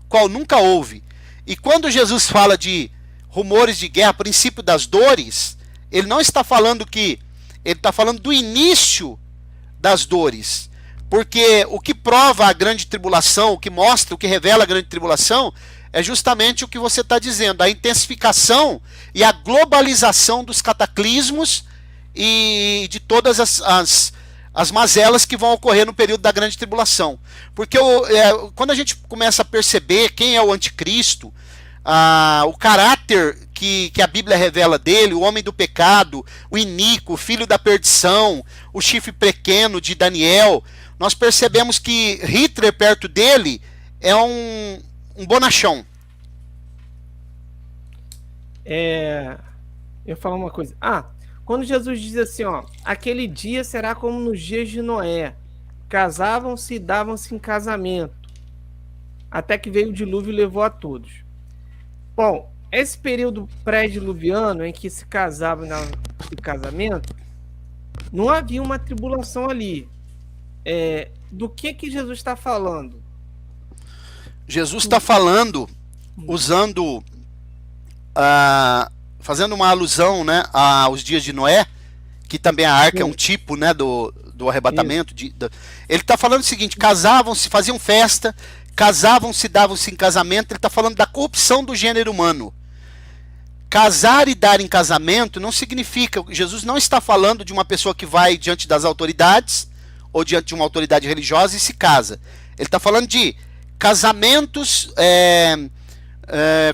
qual nunca houve. E quando Jesus fala de rumores de guerra, princípio das dores, ele não está falando ele está falando do início das dores. Porque o que prova a grande tribulação, o que mostra, o que revela a grande tribulação, é justamente o que você está dizendo, a intensificação e a globalização dos cataclismos e de todas as mazelas que vão ocorrer no período da grande tribulação. Porque quando a gente começa a perceber quem é o anticristo, o caráter que a Bíblia revela dele, o homem do pecado, o iníquo, o filho da perdição, o chifre pequeno de Daniel, nós percebemos que Hitler perto dele é um bonachão.
Eu ia falar uma coisa. Quando Jesus diz assim, ó, aquele dia será como nos dias de Noé, casavam-se e davam-se em casamento, até que veio o dilúvio e levou a todos. Bom, esse período pré-diluviano em que se casavam em casamento, não havia uma tribulação ali. Do que Jesus está falando?
Jesus está falando, usando, fazendo uma alusão, né, aos dias de Noé, que também a arca é um tipo, né, do arrebatamento. Ele está falando o seguinte: casavam-se, faziam festa, casavam-se, davam-se em casamento. Ele está falando da corrupção do gênero humano. Casar e dar em casamento não significa... Jesus não está falando de uma pessoa que vai diante das autoridades ou diante de uma autoridade religiosa e se casa. Ele está falando de casamentos...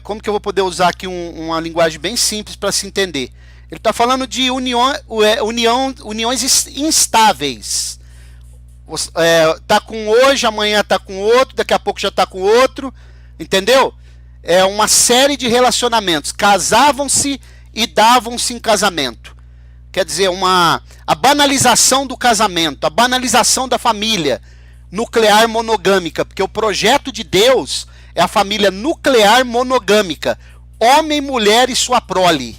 como que eu vou poder usar aqui uma linguagem bem simples para se entender? Ele está falando de uniões instáveis. Tá com hoje, amanhã tá com outro, daqui a pouco já tá com outro, entendeu? É uma série de relacionamentos. Casavam-se e davam-se em casamento. Quer dizer, a banalização do casamento, a banalização da família nuclear monogâmica, porque o projeto de Deus é a família nuclear monogâmica, homem, mulher e sua prole.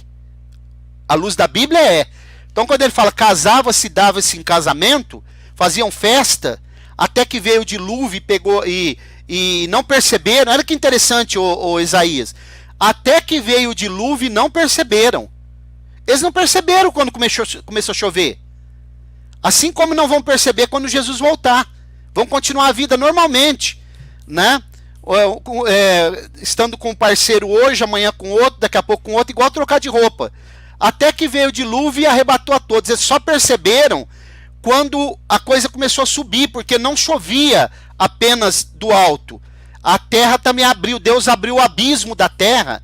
A luz da Bíblia é. Então, quando ele fala casava-se e dava-se em casamento, faziam festa, até que veio o dilúvio e pegou e não perceberam. Olha que interessante, o Isaías. Até que veio o dilúvio e não perceberam. Eles não perceberam quando começou a chover. Assim como não vão perceber quando Jesus voltar. Vão continuar a vida normalmente, né? Estando com um parceiro hoje, amanhã com outro, daqui a pouco com outro, igual trocar de roupa. Até que veio o dilúvio e arrebatou a todos. Eles só perceberam quando a coisa começou a subir, porque não chovia apenas do alto. A terra também abriu, Deus abriu o abismo da terra,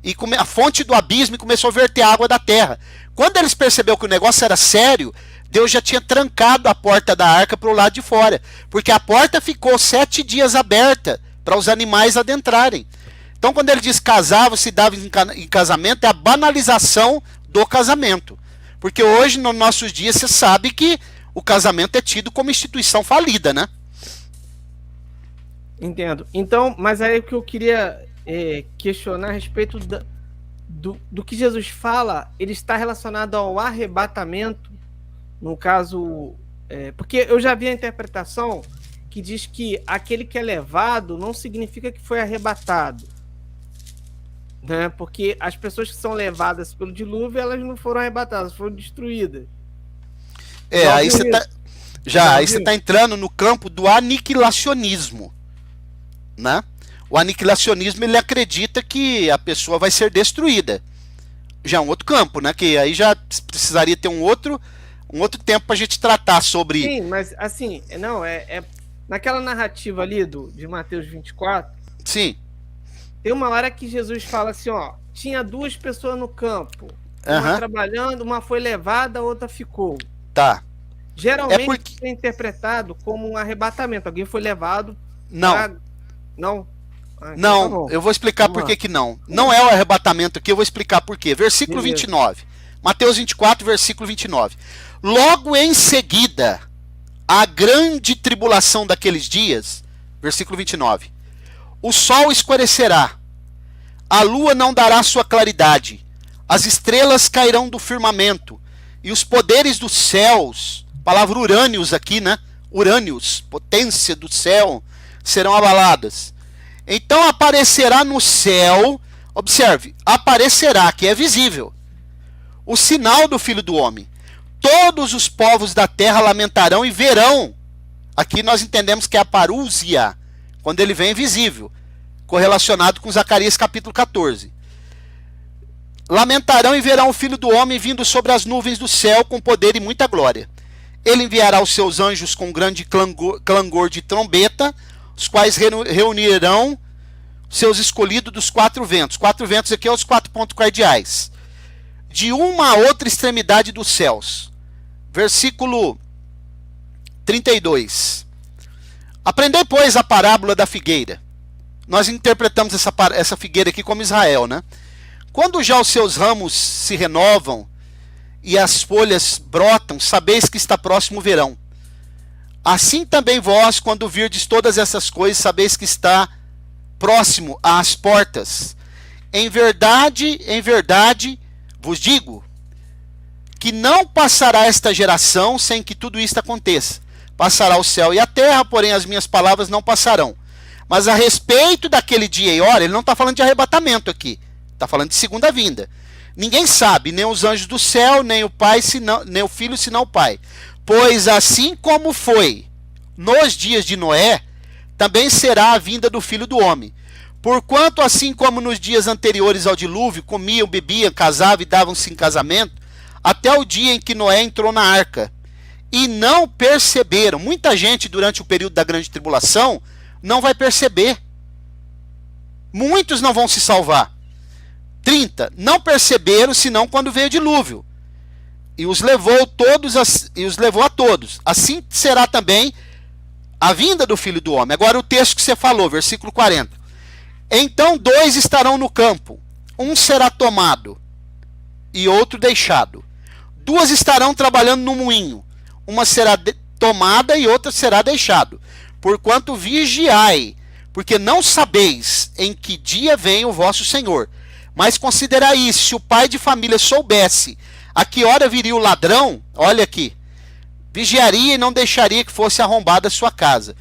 e a fonte do abismo começou a verter água da terra. Quando eles perceberam que o negócio era sério, Deus já tinha trancado a porta da arca para o lado de fora, porque a porta ficou 7 dias aberta para os animais adentrarem. Então, quando ele diz casava, se dava em casamento, é a banalização do casamento. Porque hoje, nos nossos dias, você sabe que o casamento é tido como instituição falida, né?
Entendo. Então, mas aí o que eu queria questionar a respeito do que Jesus fala, ele está relacionado ao arrebatamento, no caso, porque eu já vi a interpretação que diz que aquele que é levado não significa que foi arrebatado, né? Porque as pessoas que são levadas pelo dilúvio, elas não foram arrebatadas, foram destruídas.
Aí você tá entrando no campo do aniquilacionismo, né? O aniquilacionismo, ele acredita que a pessoa vai ser destruída. Já é um outro campo, né? Que aí já precisaria ter um outro tempo para a gente tratar sobre...
Sim, mas assim, não, naquela narrativa ali de Mateus 24,
sim,
tem uma hora que Jesus fala assim, ó, tinha 2 pessoas no campo, uma trabalhando, uma foi levada, a outra ficou.
Tá.
Geralmente é interpretado como um arrebatamento, alguém foi levado...
Não.
Não?
Não, tá, eu vou explicar por que não. Não é o arrebatamento aqui, eu vou explicar por quê. Versículo 29. Mateus 24, versículo 29. Logo em seguida, a grande tribulação daqueles dias, versículo 29. O sol escurecerá, a lua não dará sua claridade, as estrelas cairão do firmamento, e os poderes dos céus, palavra urânios aqui, né? Urânios, potência do céu, serão abaladas. Então aparecerá no céu, observe, aparecerá, que é visível, o sinal do Filho do Homem. Todos os povos da terra lamentarão e verão. Aqui nós entendemos que é a parúzia, quando ele vem visível, correlacionado com Zacarias capítulo 14. Lamentarão e verão o Filho do Homem vindo sobre as nuvens do céu com poder e muita glória. Ele enviará os seus anjos com grande clangor de trombeta, os quais reunirão seus escolhidos dos 4 ventos. 4 ventos aqui são os 4 pontos cardeais. De uma a outra extremidade dos céus. Versículo 32. Aprendei, pois, a parábola da figueira. Nós interpretamos essa figueira aqui como Israel, né? Quando já os seus ramos se renovam e as folhas brotam, sabeis que está próximo o verão. Assim também vós, quando virdes todas essas coisas, sabeis que está próximo às portas. Em verdade, vos digo, que não passará esta geração sem que tudo isto aconteça. Passará o céu e a terra, porém as minhas palavras não passarão. Mas a respeito daquele dia e hora, ele não está falando de arrebatamento aqui, está falando de segunda vinda. Ninguém sabe, nem os anjos do céu, nem o Pai, nem o Filho, senão o Pai. Pois assim como foi nos dias de Noé, também será a vinda do Filho do Homem. Porquanto, assim como nos dias anteriores ao dilúvio, comiam, bebiam, casavam e davam-se em casamento, até o dia em que Noé entrou na arca. E não perceberam. Muita gente, durante o período da grande tribulação, não vai perceber. Muitos não vão se salvar. 30. Não perceberam, senão quando veio o dilúvio. E os levou a todos. Assim será também a vinda do Filho do Homem. Agora o texto que você falou, versículo 40. Então 2 estarão no campo, um será tomado e outro deixado. 2 estarão trabalhando no moinho, uma será tomada e outra será deixado. Porquanto vigiai, porque não sabeis em que dia vem o vosso Senhor. Mas considerai isso, se o pai de família soubesse a que hora viria o ladrão, olha aqui, vigiaria e não deixaria que fosse arrombada a sua casa.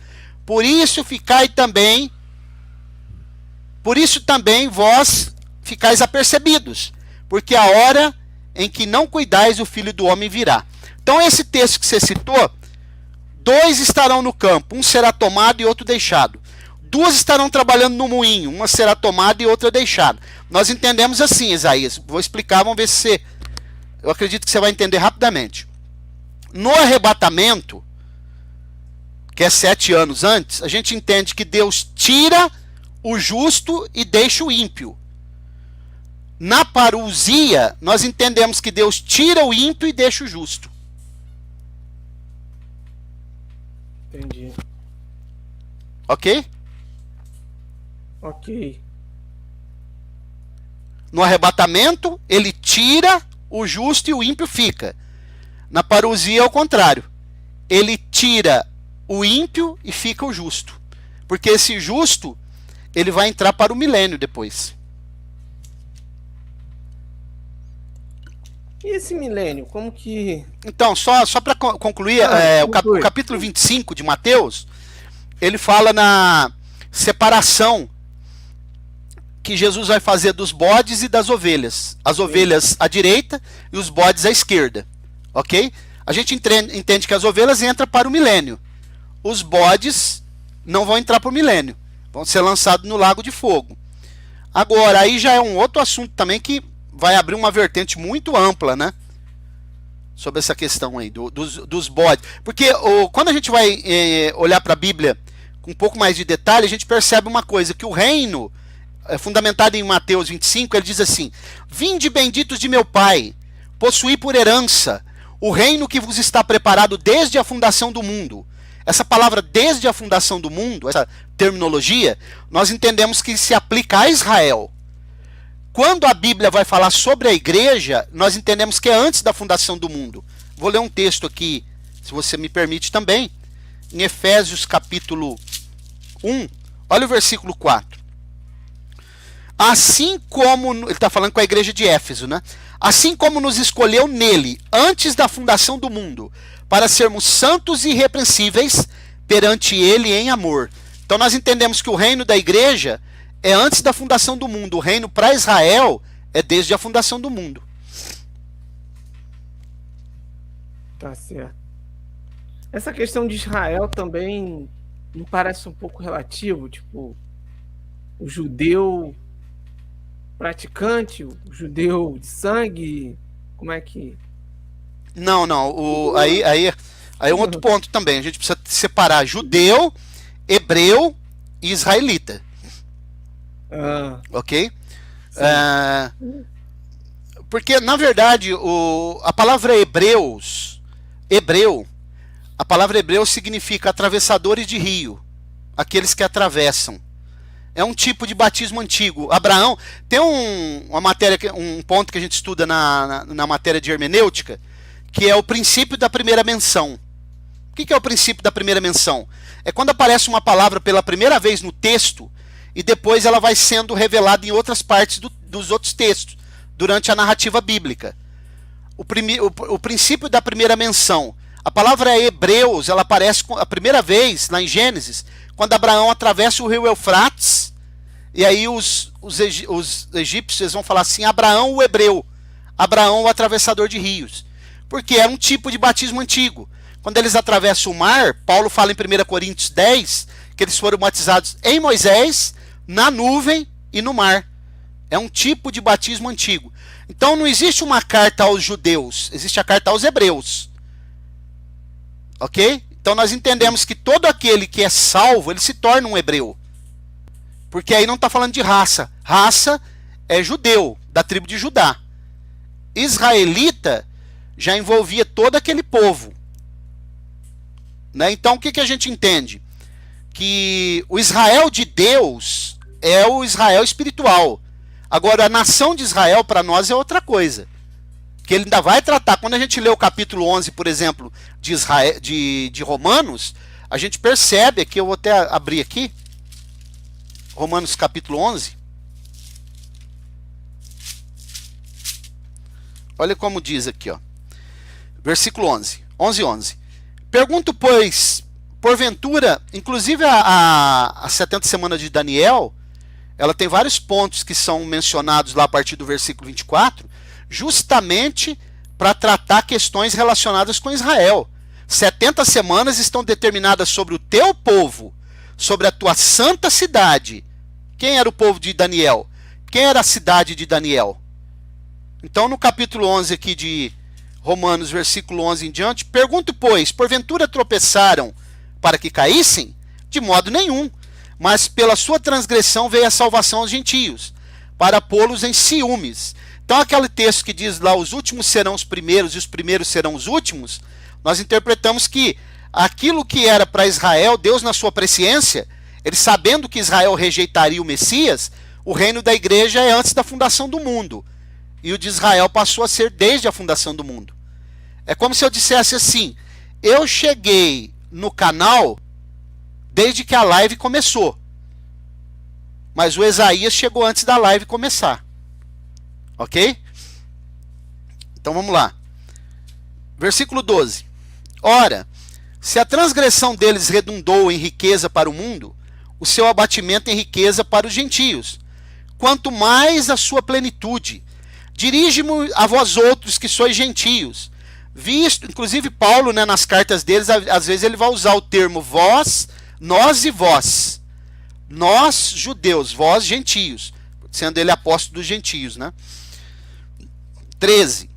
Por isso também vós ficais apercebidos, porque a hora em que não cuidais o Filho do Homem virá. Então esse texto que você citou, 2 estarão no campo, um será tomado e outro deixado. 2 estarão trabalhando no moinho, uma será tomada e outra deixada. Nós entendemos assim, Isaías. Vou explicar, vamos ver se eu acredito que você vai entender rapidamente. No arrebatamento, que é 7 anos antes, a gente entende que Deus tira o justo e deixa o ímpio. Na parousia, nós entendemos que Deus tira o ímpio e deixa o justo.
Entendi.
Ok?
Ok.
No arrebatamento, ele tira o justo e o ímpio fica. Na parousia é o contrário. Ele tira o ímpio e fica o justo. Porque esse justo, ele vai entrar para o milênio depois.
E esse milênio, como que...
Então, só para concluir, o capítulo 25 de Mateus, ele fala na separação que Jesus vai fazer dos bodes e das ovelhas. As ovelhas à direita e os bodes à esquerda. Ok? A gente entende que as ovelhas entram para o milênio. Os bodes não vão entrar para o milênio. Vão ser lançados no lago de fogo. Agora, aí já é um outro assunto também que vai abrir uma vertente muito ampla, né? Sobre essa questão aí dos bodes. Porque quando a gente vai olhar para a Bíblia com um pouco mais de detalhe, a gente percebe uma coisa, que o reino, fundamentado em Mateus 25, ele diz assim: vinde benditos de meu Pai, possuí por herança o reino que vos está preparado desde a fundação do mundo. Essa palavra desde a fundação do mundo, essa terminologia, nós entendemos que se aplica a Israel. Quando a Bíblia vai falar sobre a igreja, nós entendemos que é antes da fundação do mundo. Vou ler um texto aqui, se você me permite também, em Efésios capítulo 1, olha o versículo 4. Assim como, ele está falando com a igreja de Éfeso, né? Assim como nos escolheu nele, antes da fundação do mundo, para sermos santos e irrepreensíveis perante ele em amor. Então nós entendemos que o reino da igreja é antes da fundação do mundo. O reino para Israel é desde a fundação do mundo.
Tá certo. Essa questão de Israel também me parece um pouco relativo, tipo, o judeu praticante, o judeu de sangue, como é que...
Não, aí é um outro ponto também. A gente precisa separar judeu, hebreu e israelita. Ok? Porque, na verdade, a palavra hebreu, a palavra hebreu significa atravessadores de rio, aqueles que atravessam. É um tipo de batismo antigo. Abraão, tem um ponto que a gente estuda na matéria de hermenêutica, que é o princípio da primeira menção. O que é o princípio da primeira menção? É quando aparece uma palavra pela primeira vez no texto, e depois ela vai sendo revelada em outras partes dos outros textos, durante a narrativa bíblica. O princípio da primeira menção. A palavra hebreus, ela aparece a primeira vez, lá em Gênesis, quando Abraão atravessa o rio Eufrates, e aí os egípcios vão falar assim: Abraão o hebreu, Abraão o atravessador de rios. Porque é um tipo de batismo antigo. Quando eles atravessam o mar, Paulo fala em 1 Coríntios 10, que eles foram batizados em Moisés, na nuvem e no mar. É um tipo de batismo antigo. Então não existe uma carta aos judeus, existe a carta aos hebreus. Ok? Então nós entendemos que todo aquele que é salvo, ele se torna um hebreu. Porque aí não está falando de raça. Raça é judeu, da tribo de Judá. Israelita já envolvia todo aquele povo. Né? Então o que a gente entende? Que o Israel de Deus é o Israel espiritual. Agora, a nação de Israel para nós é outra coisa. Que ele ainda vai tratar. Quando a gente lê o capítulo 11, por exemplo, de Romanos, a gente percebe aqui, eu vou até abrir aqui, Romanos capítulo 11. Olha como diz aqui, ó. Versículo 11. 11. Pergunto, pois, porventura, inclusive a 70 semanas de Daniel, ela tem vários pontos que são mencionados lá a partir do versículo 24, justamente para tratar questões relacionadas com Israel. 70 semanas estão determinadas sobre o teu povo, sobre a tua santa cidade. Quem era o povo de Daniel? Quem era a cidade de Daniel? Então, no capítulo 11 aqui de Romanos, versículo 11 em diante. Pergunto, pois, porventura tropeçaram para que caíssem? De modo nenhum. Mas pela sua transgressão veio a salvação aos gentios, para pô-los em ciúmes. Então aquele texto que diz lá, os últimos serão os primeiros e os primeiros serão os últimos, nós interpretamos que aquilo que era para Israel, Deus na sua presciência, ele sabendo que Israel rejeitaria o Messias, o reino da igreja é antes da fundação do mundo. E o de Israel passou a ser desde a fundação do mundo. É como se eu dissesse assim, eu cheguei no canal desde que a live começou. Mas o Esaías chegou antes da live começar. Ok? Então vamos lá. Versículo 12. Ora, se a transgressão deles redundou em riqueza para o mundo, o seu abatimento em riqueza para os gentios. Quanto mais a sua plenitude. Dirige-me a vós outros que sois gentios. Visto, inclusive Paulo, né, nas cartas deles, às vezes ele vai usar o termo vós, nós e vós. Nós, judeus, vós, gentios. Sendo ele apóstolo dos gentios, né? 13.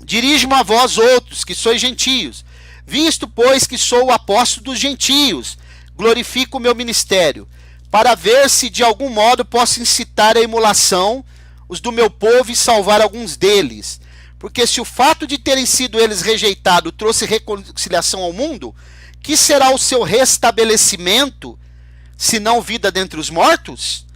Dirige-me a vós outros, que sois gentios. Visto, pois, que sou o apóstolo dos gentios, glorifico o meu ministério, para ver se de algum modo posso incitar a emulação os do meu povo e salvar alguns deles. Porque se o fato de terem sido eles rejeitados trouxe reconciliação ao mundo, que será o seu restabelecimento, se não vida dentre os mortos?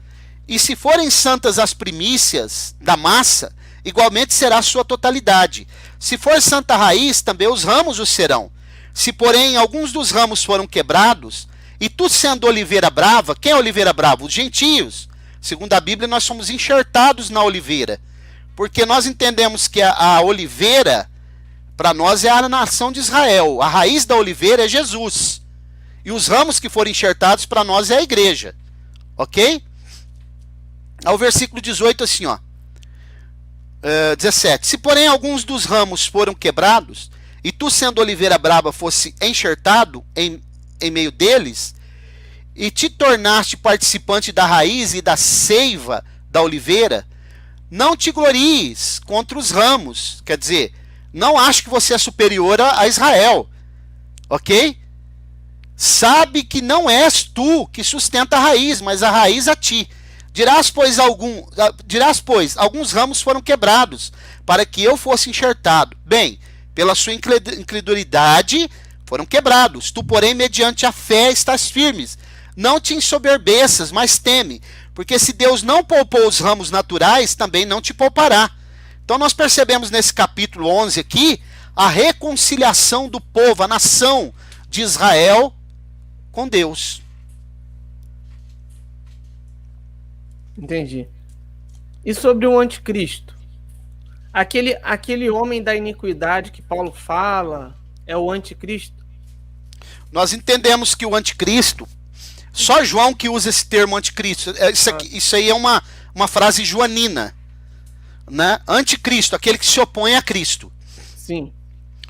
E se forem santas as primícias da massa, igualmente será a sua totalidade. Se for santa a raiz, também os ramos o serão. Se, porém, alguns dos ramos foram quebrados, e tu sendo oliveira brava, quem é oliveira brava? Os gentios. Segundo a Bíblia, nós somos enxertados na oliveira. Porque nós entendemos que a oliveira, para nós, é a nação de Israel. A raiz da oliveira é Jesus. E os ramos que foram enxertados, para nós, é a igreja. Ok? Ao versículo 18, assim, ó. 17. Se, porém, alguns dos ramos foram quebrados, e tu, sendo oliveira brava, fosse enxertado em meio deles, e te tornaste participante da raiz e da seiva da oliveira, não te glories contra os ramos. Quer dizer, não acho que você é superior a Israel. Ok? Sabe que não és tu que sustenta a raiz, mas a raiz a ti. Dirás, pois, alguns ramos foram quebrados, para que eu fosse enxertado. Bem, pela sua incredulidade foram quebrados. Tu, porém, mediante a fé estás firmes. Não te ensoberbeças, mas teme, porque se Deus não poupou os ramos naturais, também não te poupará. Então nós percebemos nesse capítulo 11 aqui, a reconciliação do povo, a nação de Israel com Deus.
Entendi. E sobre o anticristo? Aquele homem da iniquidade que Paulo fala é o anticristo?
Nós entendemos que o anticristo, só João que usa esse termo anticristo. Isso aí é uma frase joanina, né? Anticristo, aquele que se opõe a Cristo.
Sim.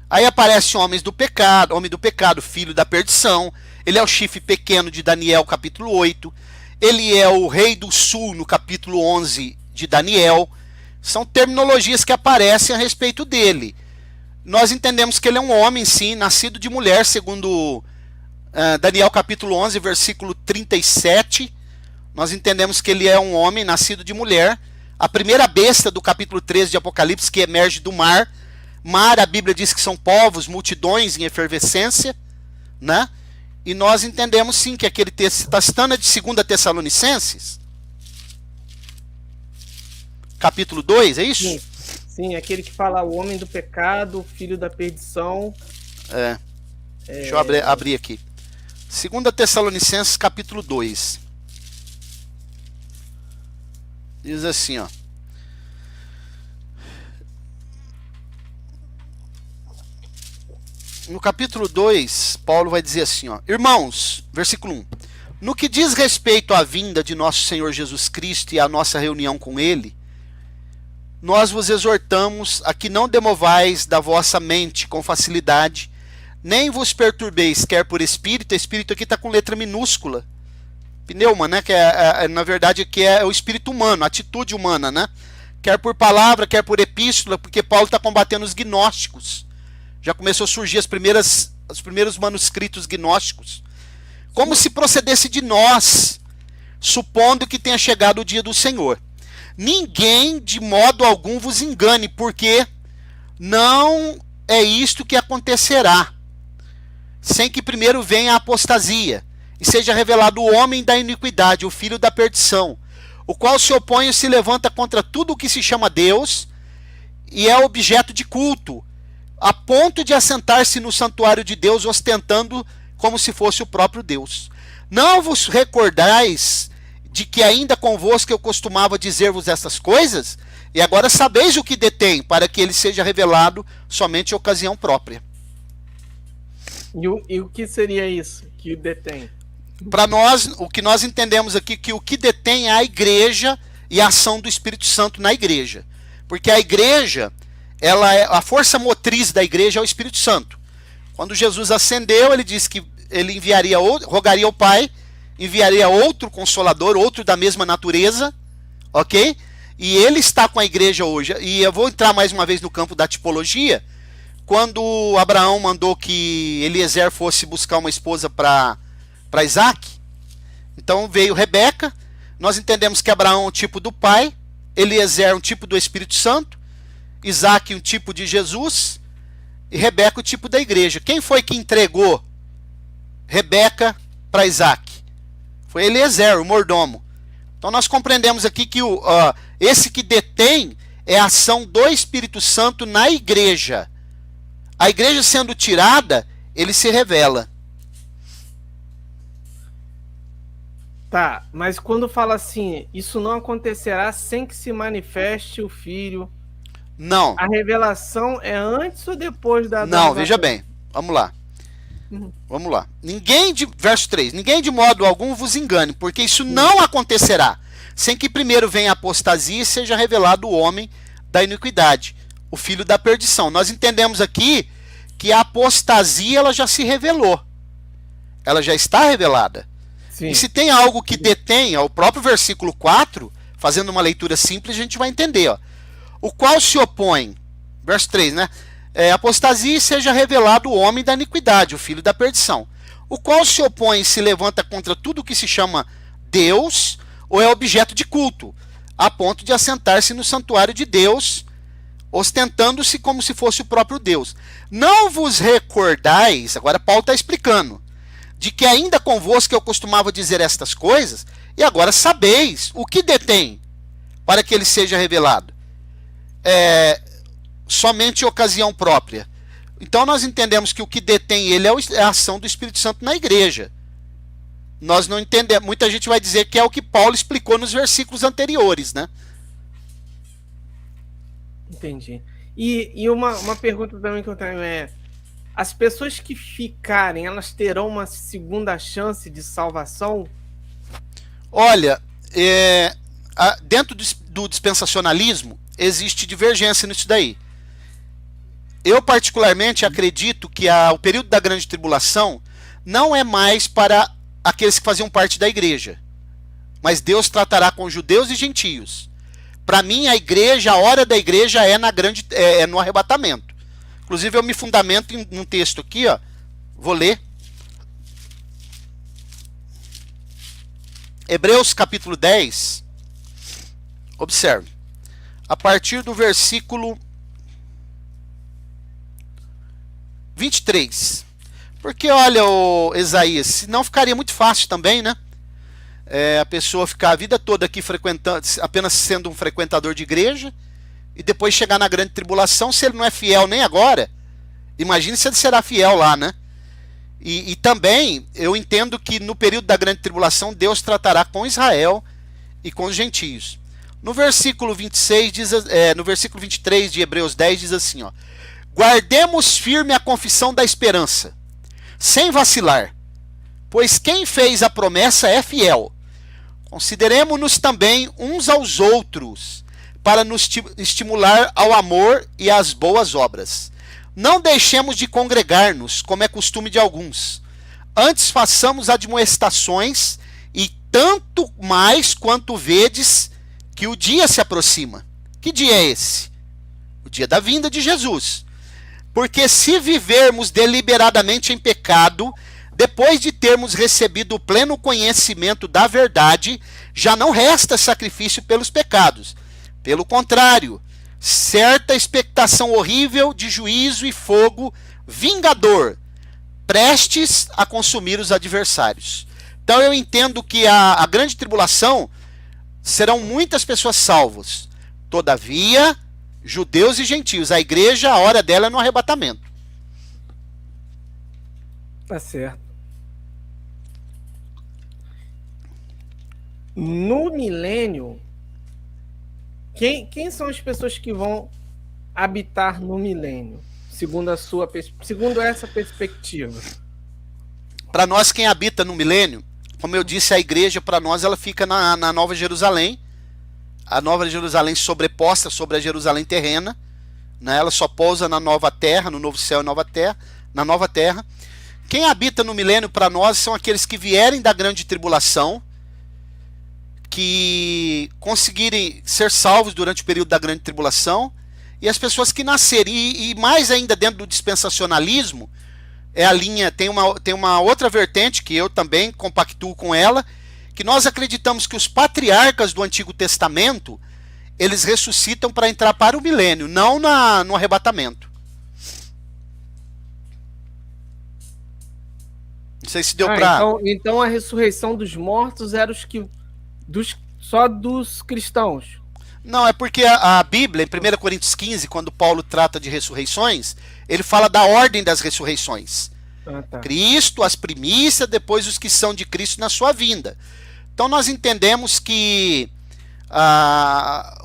Aí aparece homem do pecado, filho da perdição. Ele é o chifre pequeno de Daniel, capítulo 8. Ele é o rei do sul, no capítulo 11 de Daniel. São terminologias que aparecem a respeito dele. Nós entendemos que ele é um homem, sim, nascido de mulher, segundo Daniel capítulo 11, versículo 37. Nós entendemos que ele é um homem nascido de mulher. A primeira besta do capítulo 13 de Apocalipse, que emerge do mar. Mar, a Bíblia diz que são povos, multidões em efervescência, né? E nós entendemos sim que aquele texto está citando de 2 Tessalonicenses, capítulo 2, é isso?
Sim, sim, aquele que fala o homem do pecado, filho da perdição.
Deixa eu abrir aqui. 2 Tessalonicenses, capítulo 2. Diz assim, ó. No capítulo 2, Paulo vai dizer assim, ó. Irmãos, versículo 1. No que diz respeito à vinda de nosso Senhor Jesus Cristo e à nossa reunião com Ele, nós vos exortamos a que não demovais da vossa mente com facilidade, nem vos perturbeis, quer por espírito aqui está com letra minúscula, pneuma, né, que na verdade aqui é o espírito humano, a atitude humana, né, quer por palavra, quer por epístola, porque Paulo está combatendo os gnósticos. Já começou a surgir os primeiros manuscritos gnósticos. Como se procedesse de nós, supondo que tenha chegado o dia do Senhor. Ninguém de modo algum vos engane, porque não é isto que acontecerá, sem que primeiro venha a apostasia, e seja revelado o homem da iniquidade, o filho da perdição, o qual se opõe e se levanta contra tudo o que se chama Deus, e é objeto de culto, a ponto de assentar-se no santuário de Deus, ostentando como se fosse o próprio Deus. Não vos recordais de que ainda convosco eu costumava dizer-vos essas coisas? E agora sabeis o que detém, para que ele seja revelado somente em ocasião própria.
E o que seria isso que detém?
Para nós, o que nós entendemos aqui, que o que detém é a igreja e a ação do Espírito Santo na igreja. Porque a igreja, a força motriz da igreja é o Espírito Santo. Quando Jesus ascendeu, ele disse que ele rogaria ao Pai, enviaria outro Consolador, outro da mesma natureza, ok? E ele está com a igreja hoje. E eu vou entrar mais uma vez no campo da tipologia. Quando Abraão mandou que Eliezer fosse buscar uma esposa para Isaac, então veio Rebeca. Nós entendemos que Abraão é um tipo do pai, Eliezer é um tipo do Espírito Santo, Isaac um tipo de Jesus e Rebeca o tipo da igreja. Quem foi que entregou Rebeca para Isaac? Foi Eliezer, o mordomo. Então nós compreendemos aqui que esse que detém é a ação do Espírito Santo na igreja. A igreja sendo tirada, ele se revela.
Tá, mas quando fala assim, isso não acontecerá sem que se manifeste o Filho.
Não.
A revelação é antes ou depois da...
Não, veja bem. Vamos lá. Vamos lá. Verso 3. Ninguém de modo algum vos engane, porque isso não acontecerá, sem que primeiro venha a apostasia e seja revelado o homem da iniquidade, o filho da perdição. Nós entendemos aqui que a apostasia ela já se revelou. Ela já está revelada. Sim. E se tem algo que detém, o próprio versículo 4, fazendo uma leitura simples, a gente vai entender. Ó. O qual se opõe, verso 3, né? Apostasia e seja revelado o homem da iniquidade, o filho da perdição. O qual se opõe e se levanta contra tudo que se chama Deus, ou é objeto de culto, a ponto de assentar-se no santuário de Deus, ostentando-se como se fosse o próprio Deus. Não vos recordais, agora Paulo está explicando, de que ainda convosco eu costumava dizer estas coisas, e agora sabeis o que detém, para que ele seja revelado. Somente ocasião própria. Então nós entendemos que o que detém ele é a ação do Espírito Santo na igreja. Nós não entendemos. Muita gente vai dizer que é o que Paulo explicou nos versículos anteriores, né?
Entendi. E uma pergunta também que eu tenho é: as pessoas que ficarem, elas terão uma segunda chance de salvação?
Olha, dentro do dispensacionalismo existe divergência nisso daí. Eu particularmente acredito que o período da grande tribulação não é mais para aqueles que faziam parte da igreja, mas Deus tratará com judeus e gentios. Para mim, a igreja, a hora da igreja é no arrebatamento. Inclusive, eu me fundamento em um texto aqui, ó. Vou ler. Hebreus capítulo 10. Observe. A partir do versículo 23. Porque, olha, Isaías, senão ficaria muito fácil também, né? A pessoa ficar a vida toda aqui frequentando, apenas sendo um frequentador de igreja, e depois chegar na grande tribulação, se ele não é fiel nem agora, imagine se ele será fiel lá, né? E também, eu entendo que no período da grande tribulação, Deus tratará com Israel e com os gentios. No versículo 26, no versículo 23 de Hebreus 10, diz assim, ó: guardemos firme a confissão da esperança, sem vacilar, pois quem fez a promessa é fiel. Consideremo-nos também uns aos outros, para nos estimular ao amor e às boas obras. Não deixemos de congregar-nos, como é costume de alguns. Antes façamos admoestações, e tanto mais quanto vedes que o dia se aproxima. Que dia é esse? O dia da vinda de Jesus. Porque se vivermos deliberadamente em pecado, depois de termos recebido o pleno conhecimento da verdade, já não resta sacrifício pelos pecados. Pelo contrário, certa expectação horrível de juízo e fogo vingador, prestes a consumir os adversários. Então eu entendo que a grande tribulação serão muitas pessoas salvas. Todavia, judeus e gentios, a igreja, a hora dela é no arrebatamento.
Tá certo. No milênio, quem são as pessoas que vão habitar no milênio, segundo essa perspectiva?
Para nós, quem habita no milênio, como eu disse, a igreja, para nós, ela fica na Nova Jerusalém. A Nova Jerusalém sobreposta sobre a Jerusalém terrena, né? Ela só pousa na nova terra, no novo céu e nova terra, na nova terra. Quem habita no milênio para nós são aqueles que vierem da grande tribulação, que conseguirem ser salvos durante o período da grande tribulação, e as pessoas que nascerem, e mais ainda dentro do dispensacionalismo, é a linha, tem uma outra vertente que eu também compactuo com ela, que nós acreditamos que os patriarcas do Antigo Testamento, eles ressuscitam para entrar para o milênio, não no arrebatamento. Não sei se deu para...
Então a ressurreição dos mortos era só dos cristãos.
Não, é porque a Bíblia, em 1 Coríntios 15, quando Paulo trata de ressurreições, ele fala da ordem das ressurreições. Tá. Cristo, as primícias, depois os que são de Cristo na sua vinda. Então nós entendemos que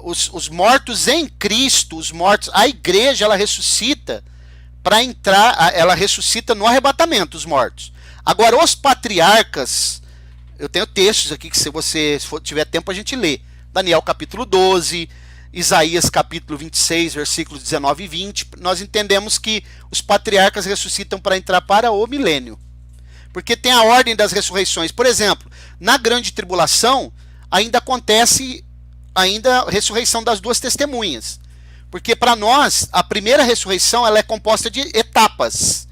os mortos em Cristo, a igreja, ela ressuscita para entrar, ela ressuscita no arrebatamento, os mortos. Agora, os patriarcas, eu tenho textos aqui que se você tiver tempo a gente lê. Daniel capítulo 12, Isaías capítulo 26, versículos 19 e 20. Nós entendemos que os patriarcas ressuscitam para entrar para o milênio. Porque tem a ordem das ressurreições. Por exemplo, na grande tribulação, ainda acontece a ressurreição das duas testemunhas. Porque para nós, a primeira ressurreição ela é composta de etapas,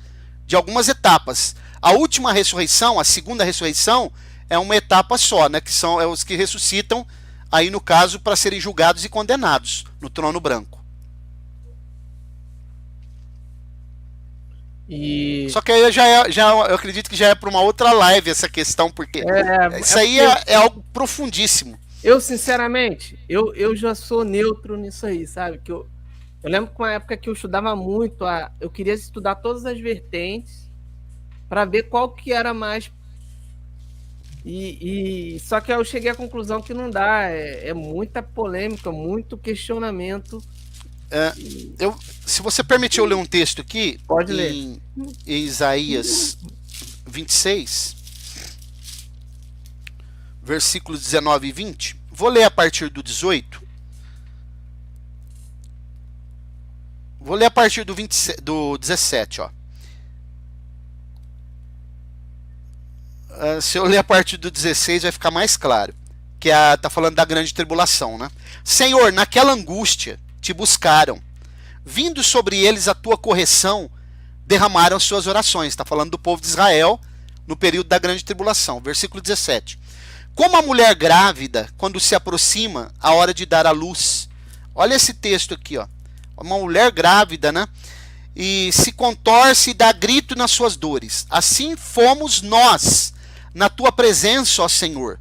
de algumas etapas. A última ressurreição, a segunda ressurreição, é uma etapa só, né? Que são os que ressuscitam, aí no caso, para serem julgados e condenados no trono branco. Só que aí eu acredito que já é para uma outra live essa questão, porque isso aí é algo profundíssimo.
Eu, sinceramente, eu já sou neutro nisso aí, sabe? Que eu lembro que uma época que eu estudava muito, eu queria estudar todas as vertentes para ver qual que era mais. Só que eu cheguei à conclusão que não dá, é muita polêmica, muito questionamento.
Se você permitir eu ler um texto aqui,
pode ler.
Em Isaías 26, versículos 19 e 20, vou ler a partir do 18, vou ler a partir do 17, ó. Se eu ler a partir do 16 vai ficar mais claro, que tá falando da grande tribulação, né? Senhor, naquela angústia te buscaram, vindo sobre eles a tua correção, derramaram suas orações. Está falando do povo de Israel no período da grande tribulação. Versículo 17. Como a mulher grávida, quando se aproxima a hora de dar à luz. Olha esse texto aqui, ó. Uma mulher grávida, né? E se contorce e dá grito nas suas dores. Assim fomos nós, na tua presença, ó Senhor.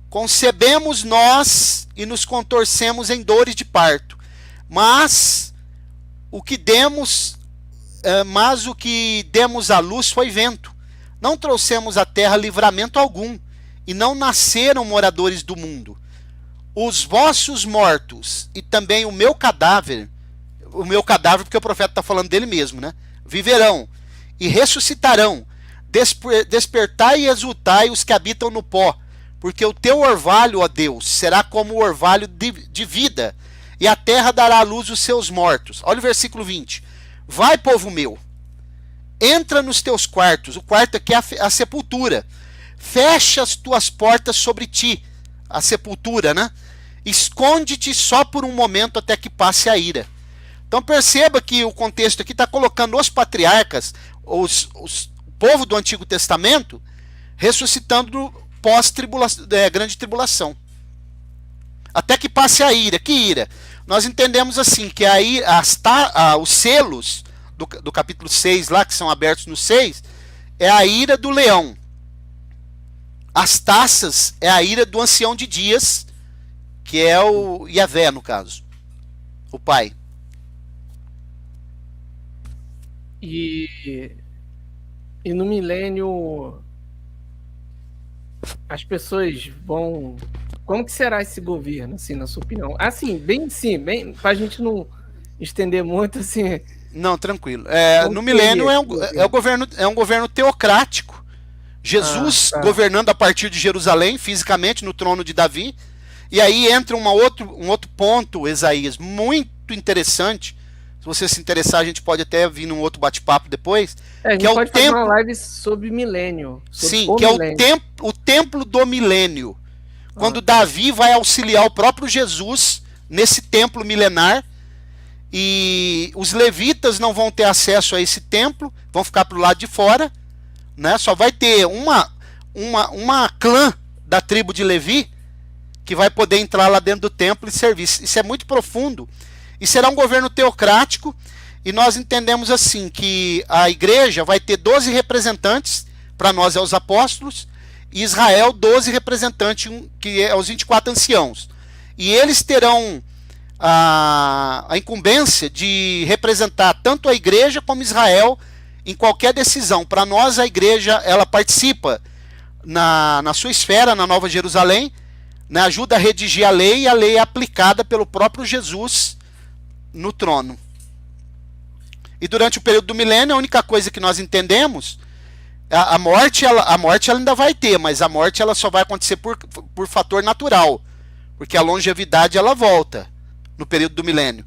Concebemos nós e nos contorcemos em dores de parto. Mas o que demos à luz foi vento. Não trouxemos à terra livramento algum, e não nasceram moradores do mundo. Os vossos mortos e também o meu cadáver porque o profeta está falando dele mesmo, né? Viverão e ressuscitarão. Despertai e exultai os que habitam no pó, porque o teu orvalho, ó Deus, será como o orvalho de vida, e a terra dará à luz os seus mortos. Olha o versículo 20. Vai, povo meu, entra nos teus quartos. O quarto aqui é a sepultura. Fecha as tuas portas sobre ti, a sepultura, né? esconde-te só por um momento até que passe a ira. Então perceba que o contexto aqui está colocando os patriarcas, o povo do Antigo Testamento, ressuscitando pós-tribulação, grande tribulação. Até que passe a ira. Que ira? Nós entendemos assim, que aí os selos do capítulo 6 lá, que são abertos no 6, é a ira do leão. As taças é a ira do ancião de dias, que é o Yahvé, no caso, o pai.
E no milênio as pessoas vão... Como que será esse governo, assim, na sua opinião? Assim, bem, pra gente não estender muito, assim...
Não, tranquilo. No milênio é um governo teocrático. Jesus governando a partir de Jerusalém, fisicamente, no trono de Davi. E aí entra um outro ponto, Isaías, muito interessante. Se você se interessar, a gente pode até vir num outro bate-papo depois.
A gente pode fazer uma live sobre milênio.
Sim, que é o templo do milênio. Quando Davi vai auxiliar o próprio Jesus nesse templo milenar, e os levitas não vão ter acesso a esse templo, vão ficar para o lado de fora, né? Só vai ter uma clã da tribo de Levi que vai poder entrar lá dentro do templo e servir. Isso é muito profundo. E será um governo teocrático, e nós entendemos assim, que a igreja vai ter 12 representantes, para nós é os apóstolos, e Israel 12 representantes, que é os 24 anciãos. E eles terão a incumbência de representar tanto a igreja como Israel em qualquer decisão. Para nós, a igreja ela participa na sua esfera, na Nova Jerusalém, né, ajuda a redigir a lei, e a lei é aplicada pelo próprio Jesus no trono. E durante o período do milênio, a única coisa que nós entendemos, a morte ela ainda vai ter, mas a morte ela só vai acontecer por fator natural, porque a longevidade ela volta no período do milênio.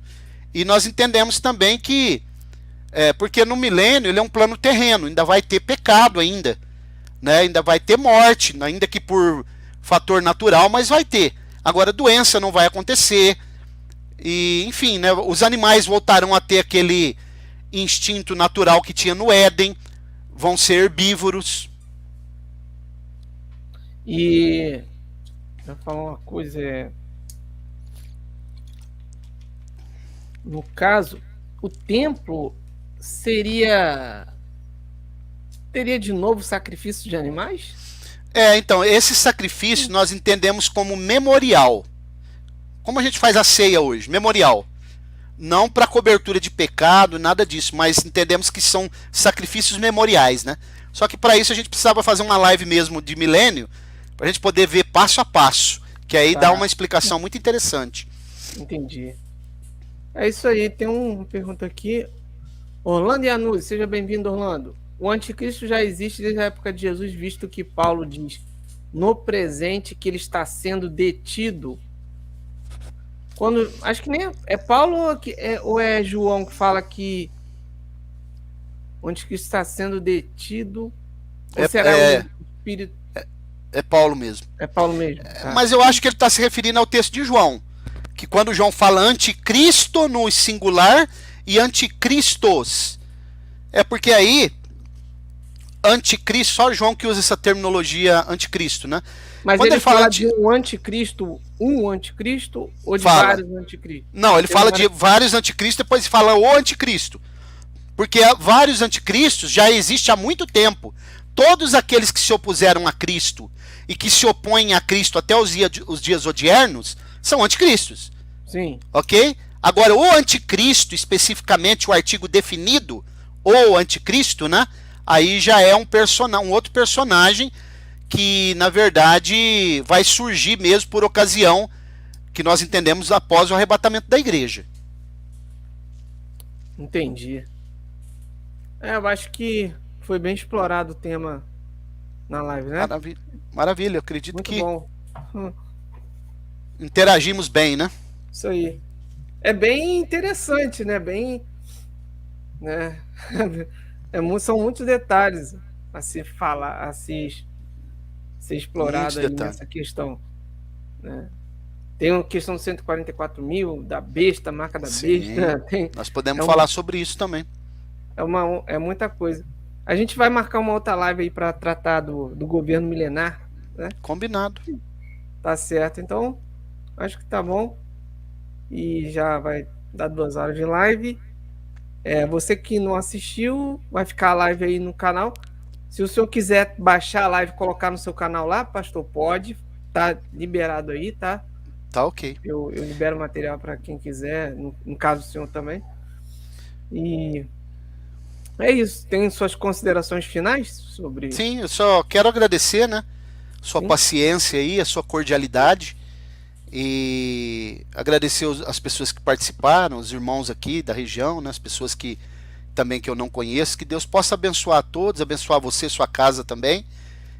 E nós entendemos também que, porque no milênio ele é um plano terreno, ainda vai ter pecado ainda, né? Ainda vai ter morte, ainda que por fator natural, mas vai ter. Agora, doença não vai acontecer, e enfim, né, os animais voltarão a ter aquele instinto natural que tinha no Éden, vão ser herbívoros.
E eu vou falar uma coisa, no caso, o templo teria de novo sacrifício de animais?
Então, esse sacrifício nós entendemos como memorial. Como a gente faz a ceia hoje, memorial. Não para cobertura de pecado, nada disso, mas entendemos que são sacrifícios memoriais, né? Só que para isso a gente precisava fazer uma live mesmo de milênio, para a gente poder ver passo a passo, que aí dá uma explicação muito interessante.
Entendi. É isso aí, tem uma pergunta aqui. Orlando e Anus, seja bem-vindo, Orlando. O anticristo já existe desde a época de Jesus, visto que Paulo diz no presente que ele está sendo detido. Acho que nem é Paulo ou é João que fala que o anticristo está sendo detido? Ou será o espírito?
É Paulo mesmo.
É Paulo mesmo. Tá.
Mas eu acho que ele está se referindo ao texto de João, que quando João fala anticristo no singular e anticristos, é porque aí anticristo, só João que usa essa terminologia anticristo, né?
Mas quando ele fala de um anticristo ou de vários anticristos?
Não, ele fala de vários anticristos, depois ele fala o anticristo. Porque vários anticristos já existem há muito tempo. Todos aqueles que se opuseram a Cristo e que se opõem a Cristo até os dias odiernos são anticristos.
Sim.
Ok? Agora, o anticristo, especificamente o artigo definido, ou anticristo, né? Aí já é um outro personagem que, na verdade, vai surgir mesmo por ocasião que nós entendemos após o arrebatamento da igreja.
Entendi. Eu acho que foi bem explorado o tema na live, né?
Maravilha, eu acredito
muito
que
bom.
Interagimos bem, né?
Isso aí. É bem interessante, né? Bem, né? São muitos detalhes a se falar, a se explorar aí nessa questão, né? Tem a questão dos 144 mil, da besta, marca da
Sim,
besta.
nós podemos falar sobre isso também.
É muita coisa. A gente vai marcar uma outra live aí para tratar do governo milenar, né?
Combinado.
Tá certo. Então, acho que tá bom. E já vai dar 2 horas de live. Você que não assistiu, vai ficar a live aí no canal. Se o senhor quiser baixar a live e colocar no seu canal lá, pastor, pode. Tá liberado aí, tá?
Tá ok.
Eu libero material para quem quiser, no caso do senhor também. E é isso. Tem suas considerações finais sobre...
Sim, eu só quero agradecer, né? Sua
Sim.
paciência aí, a sua cordialidade. E agradecer as pessoas que participaram, os irmãos aqui da região, né? As pessoas que também que eu não conheço. Que Deus possa abençoar a todos, abençoar você, sua casa também.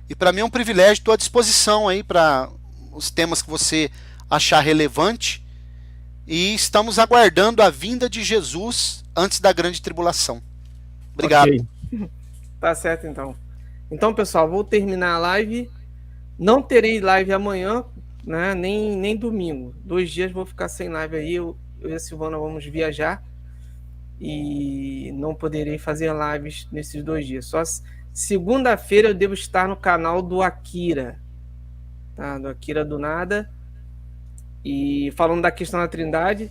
E para mim é um privilégio, estou à disposição aí para os temas que você achar relevante. E estamos aguardando a vinda de Jesus antes da grande tribulação. Obrigado.
Ok. Tá certo, então. Então, pessoal, vou terminar a live. Não terei live amanhã, né? Nem domingo. 2 dias vou ficar sem live aí. Eu e a Silvana vamos viajar. E não poderei fazer lives nesses 2 dias. Só segunda-feira eu devo estar no canal do Akira. Tá? Do Akira do Nada. E falando da questão da Trindade.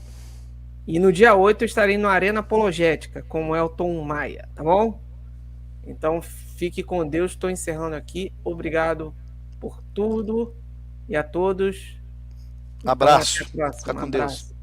E no dia 8 eu estarei no Arena Apologética com o Elton Maia, tá bom? Então fique com Deus, estou encerrando aqui. Obrigado por tudo e a todos.
Abraço.
Então, até a próxima.
Fica com Deus.